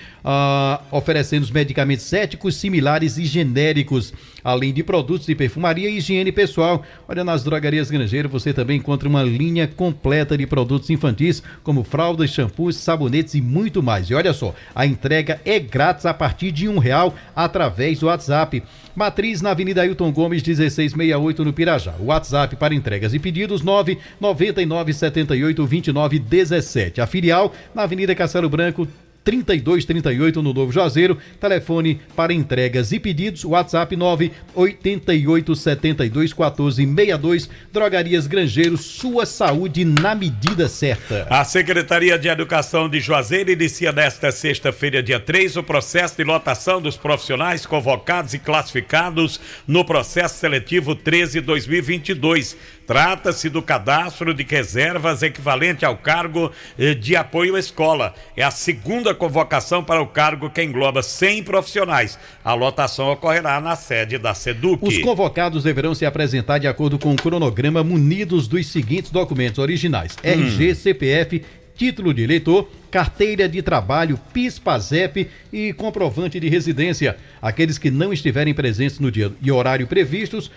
oferecendo os medicamentos éticos, similares e genéricos, além de produtos de perfumaria e higiene pessoal. Olha, nas Drogarias Grangeiro você também encontra uma linha completa de produtos infantis, como fraldas, shampoos, sabonetes e muito mais. E olha só, a entrega é grátis a partir de R$1 através do WhatsApp. Matriz na Avenida Ailton Gomes, 1668, no Pirajá. O WhatsApp para entregas e pedidos, 999782917. A filial na Avenida Castelo Branco, 3238, no Novo Juazeiro. Telefone para entregas e pedidos, WhatsApp 988721462. Drogarias Grangeiro, sua saúde na medida certa. A Secretaria de Educação de Juazeiro inicia nesta sexta-feira, dia 3, o processo de lotação dos profissionais convocados e classificados no processo seletivo 13-2022. Trata-se do cadastro de reservas equivalente ao cargo de apoio à escola. É a segunda convocação para o cargo, que engloba 100 profissionais. A lotação ocorrerá na sede da SEDUC. Os convocados deverão se apresentar de acordo com o cronograma, munidos dos seguintes documentos originais: RG, CPF, título de eleitor, carteira de trabalho, PIS/PASEP e comprovante de residência. Aqueles que não estiverem presentes no dia e horário previstos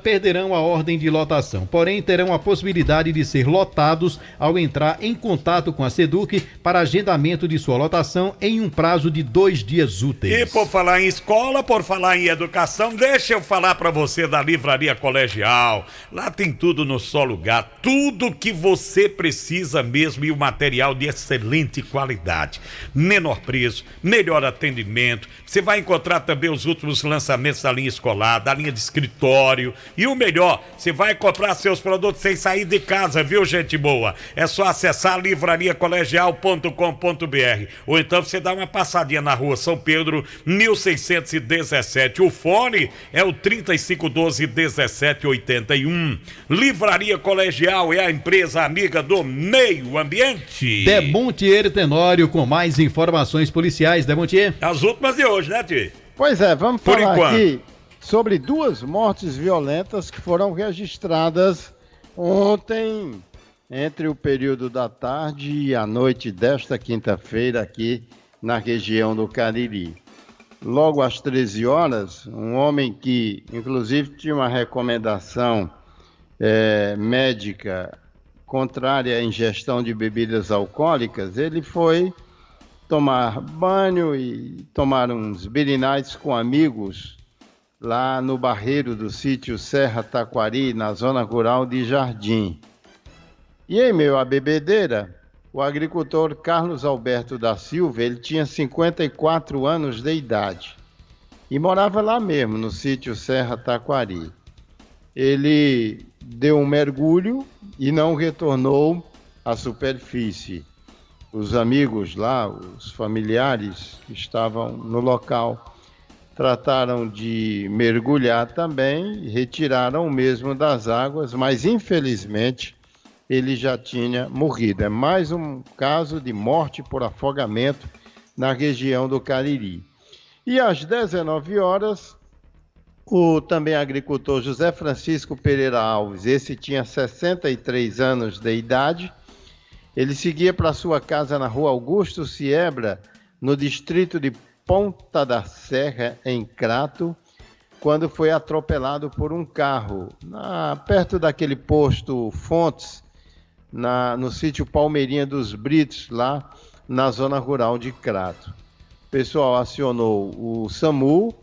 perderão a ordem de lotação, porém terão a possibilidade de ser lotados ao entrar em contato com a SEDUC para agendamento de sua lotação em um prazo de 2 dias úteis. E por falar em escola, por falar em educação, deixa eu falar para você da Livraria Colegial. Lá tem tudo no só lugar, tudo que você precisa mesmo e o material de excelente qualidade. Menor preço, melhor atendimento. Você vai encontrar também os últimos lançamentos da linha escolar, da linha de escritório. E o melhor, você vai comprar seus produtos sem sair de casa, viu, gente boa? É só acessar livrariacolegial.com.br ou então você dá uma passadinha na rua São Pedro, 1617. O fone é o 3512-1781. Livraria Colegial é a empresa amiga do meio ambiente. Demontier Tenório com mais informações policiais, Demontier. As últimas de hoje, né, Tio? Pois é, vamos falar aqui sobre 2 mortes violentas que foram registradas ontem, entre o período da tarde e a noite desta quinta-feira aqui na região do Cariri. Logo às 13 horas, um homem que inclusive tinha uma recomendação médica contrária à ingestão de bebidas alcoólicas, ele foi tomar banho e tomar uns birinais com amigos lá no barreiro do sítio Serra Taquari, na zona rural de Jardim. E em meio à bebedeira, o agricultor Carlos Alberto da Silva, ele tinha 54 anos de idade e morava lá mesmo, no sítio Serra Taquari. Ele deu um mergulho e não retornou à superfície. Os amigos lá, os familiares que estavam no local, trataram de mergulhar também, retiraram o mesmo das águas, mas infelizmente ele já tinha morrido. É mais um caso de morte por afogamento na região do Cariri. E às 19 horas, o também agricultor José Francisco Pereira Alves, esse tinha 63 anos de idade, ele seguia para sua casa na rua Augusto Siebra, no distrito de Ponta da Serra, em Crato, quando foi atropelado por um carro, perto daquele posto Fontes, no sítio Palmeirinha dos Britos, lá na zona rural de Crato. O pessoal acionou o SAMU,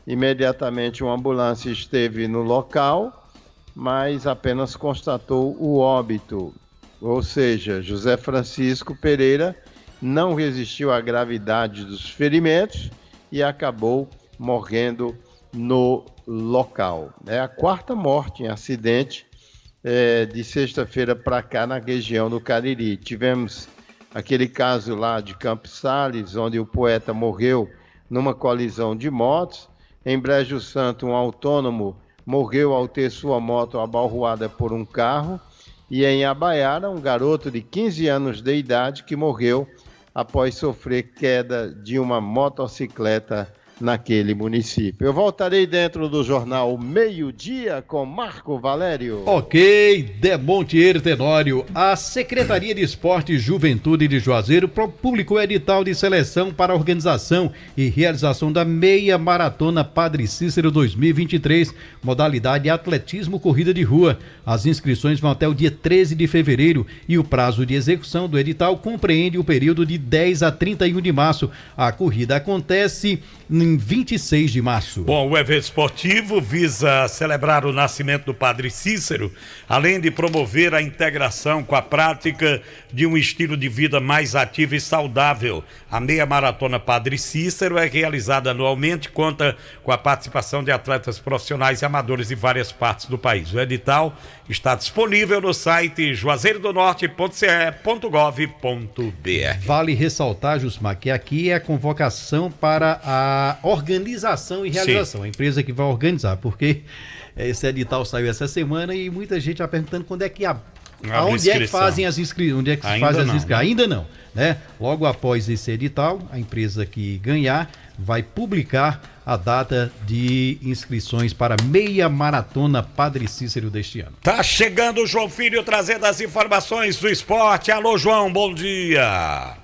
imediatamente uma ambulância esteve no local, mas apenas constatou o óbito, ou seja, José Francisco Pereira não resistiu à gravidade dos ferimentos e acabou morrendo no local. É a 4ª morte em acidente de sexta-feira para cá na região do Cariri. Tivemos aquele caso lá de Campos Sales, onde o poeta morreu numa colisão de motos. Em Brejo Santo, um autônomo morreu ao ter sua moto abalroada por um carro. E em Abaiara, um garoto de 15 anos de idade que morreu após sofrer queda de uma motocicleta naquele município. Eu voltarei dentro do jornal Meio-Dia com Marco Valério. Ok, Demontier Tenório. A Secretaria de Esporte e Juventude de Juazeiro publicou edital de seleção para a organização e realização da Meia Maratona Padre Cícero 2023, modalidade atletismo corrida de rua. As inscrições vão até o dia 13 de fevereiro e o prazo de execução do edital compreende o período de 10 a 31 de março. A corrida acontece em 26 de março. Bom, o evento esportivo visa celebrar o nascimento do Padre Cícero, além de promover a integração com a prática de um estilo de vida mais ativo e saudável. A Meia Maratona Padre Cícero é realizada anualmente, conta com a participação de atletas profissionais e amadores de várias partes do país. O edital está disponível no site juazeirodonorte.ce.gov.br. Vale ressaltar, Jusmar, que aqui é a convocação para a organização e realização. Sim. A empresa que vai organizar, porque esse edital saiu essa semana e muita gente está perguntando quando é que aonde é que fazem as inscrições? Onde é que se faz as inscrições? Ainda não, né? Logo após esse edital, a empresa que ganhar vai publicar a data de inscrições para Meia Maratona Padre Cícero deste ano. Tá chegando o João Filho trazendo as informações do esporte. Alô, João, bom dia.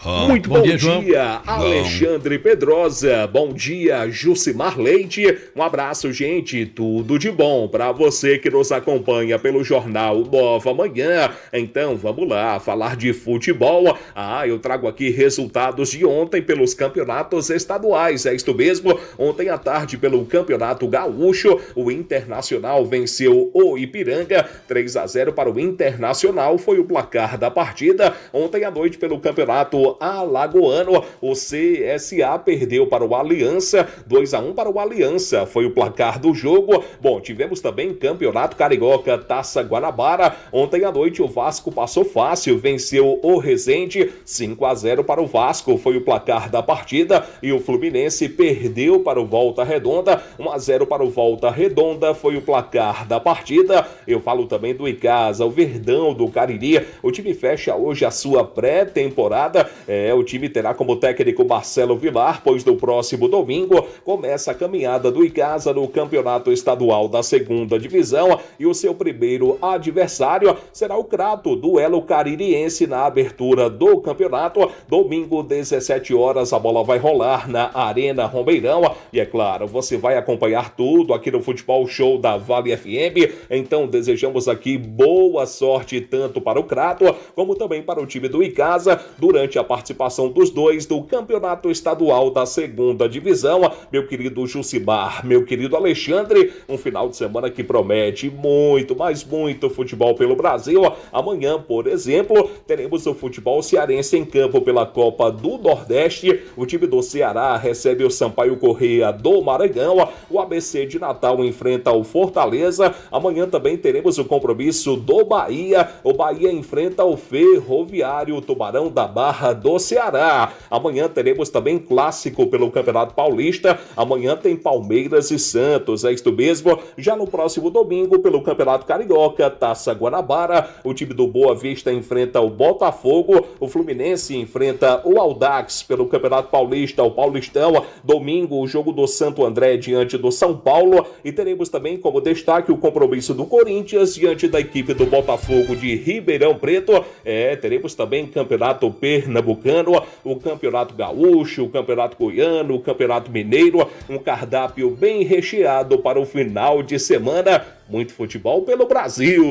Muito bom dia, João. Alexandre Pedrosa. Bom dia, Jucimar Leite. Um abraço, gente. Tudo de bom para você que nos acompanha pelo Jornal Nova Manhã. Então, vamos lá, falar de futebol. Eu trago aqui resultados de ontem pelos campeonatos estaduais. É isto mesmo. Ontem à tarde, pelo Campeonato Gaúcho, o Internacional venceu o Ipiranga. 3-0 para o Internacional foi o placar da partida. Ontem à noite, pelo Campeonato Alagoano, o CSA perdeu para o Aliança, 2-1 para o Aliança, foi o placar do jogo. Bom, tivemos também Campeonato Carioca, Taça Guanabara. Ontem à noite o Vasco passou fácil, venceu o Resende, 5-0 para o Vasco, foi o placar da partida. E o Fluminense perdeu para o Volta Redonda, 1-0 para o Volta Redonda, foi o placar da partida. Eu falo também do Icasa, o Verdão do Cariri. O time fecha hoje a sua pré-temporada. O time terá como técnico Marcelo Vilar, pois no próximo domingo começa a caminhada do Icasa no Campeonato Estadual da 2ª Divisão e o seu primeiro adversário será o Crato, duelo caririense na abertura do campeonato. Domingo, 17 horas, a bola vai rolar na Arena Romeirão e, é claro, você vai acompanhar tudo aqui no Futebol Show da Vale FM. Então, desejamos aqui boa sorte tanto para o Crato como também para o time do Icasa durante a participação dos dois do Campeonato Estadual da 2ª Divisão. Meu querido Jucimar, meu querido Alexandre, um final de semana que promete muito, mas muito futebol pelo Brasil. Amanhã, por exemplo, teremos o futebol cearense em campo pela Copa do Nordeste. O time do Ceará recebe o Sampaio Corrêa do Maranhão. O ABC de Natal enfrenta o Fortaleza. Amanhã também teremos o compromisso do Bahia. O Bahia enfrenta o Ferroviário Tubarão da Barra do Ceará. Amanhã teremos também clássico pelo Campeonato Paulista. Amanhã tem Palmeiras e Santos, é isto mesmo. Já no próximo domingo, pelo Campeonato Carioca, Taça Guanabara, o time do Boa Vista enfrenta o Botafogo. O Fluminense enfrenta o Audax pelo Campeonato Paulista, o Paulistão. Domingo, o jogo do Santo André diante do São Paulo. E teremos também como destaque o compromisso do Corinthians diante da equipe do Botafogo de Ribeirão Preto. Teremos também Campeonato Pernambucano, o Campeonato Gaúcho, o Campeonato Goiano, o Campeonato Mineiro. Um cardápio bem recheado para o final de semana. Muito futebol pelo Brasil.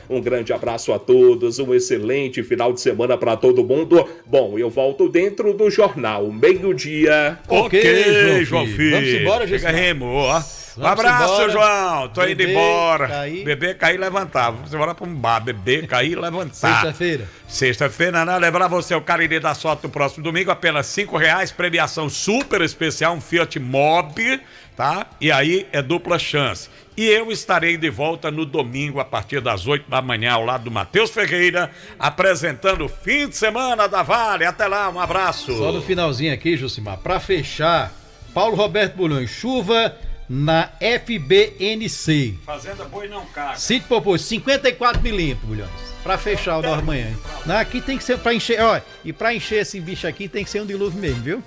Um grande abraço a todos, um excelente final de semana para todo mundo. Bom, eu volto dentro do Jornal Meio-Dia. Ok, João Filho. Vamos embora, gente. Um abraço, João. Tô indo embora. Cair. Beber, cair, levantar. Vamos embora pra um bar. Beber, cair, levantar. Sexta-feira, né? Lembrar você o Cariri da Sorte no próximo domingo, apenas R$5. Premiação super especial, um Fiat Mobi, tá? E aí é dupla chance. E eu estarei de volta no domingo, a partir das 8 da manhã, ao lado do Matheus Ferreira, apresentando o fim de semana da Vale. Até lá, um abraço. Só no finalzinho aqui, Jucimar, pra fechar, Paulo Roberto Bulhões, chuva na FBNC. Fazenda Boi não caga. Sítio Popô, 54 milímetros, Bulhões. Pra fechar o Nova Manhã. Aqui tem que ser pra encher, ó, e pra encher esse bicho aqui tem que ser um dilúvio mesmo, viu?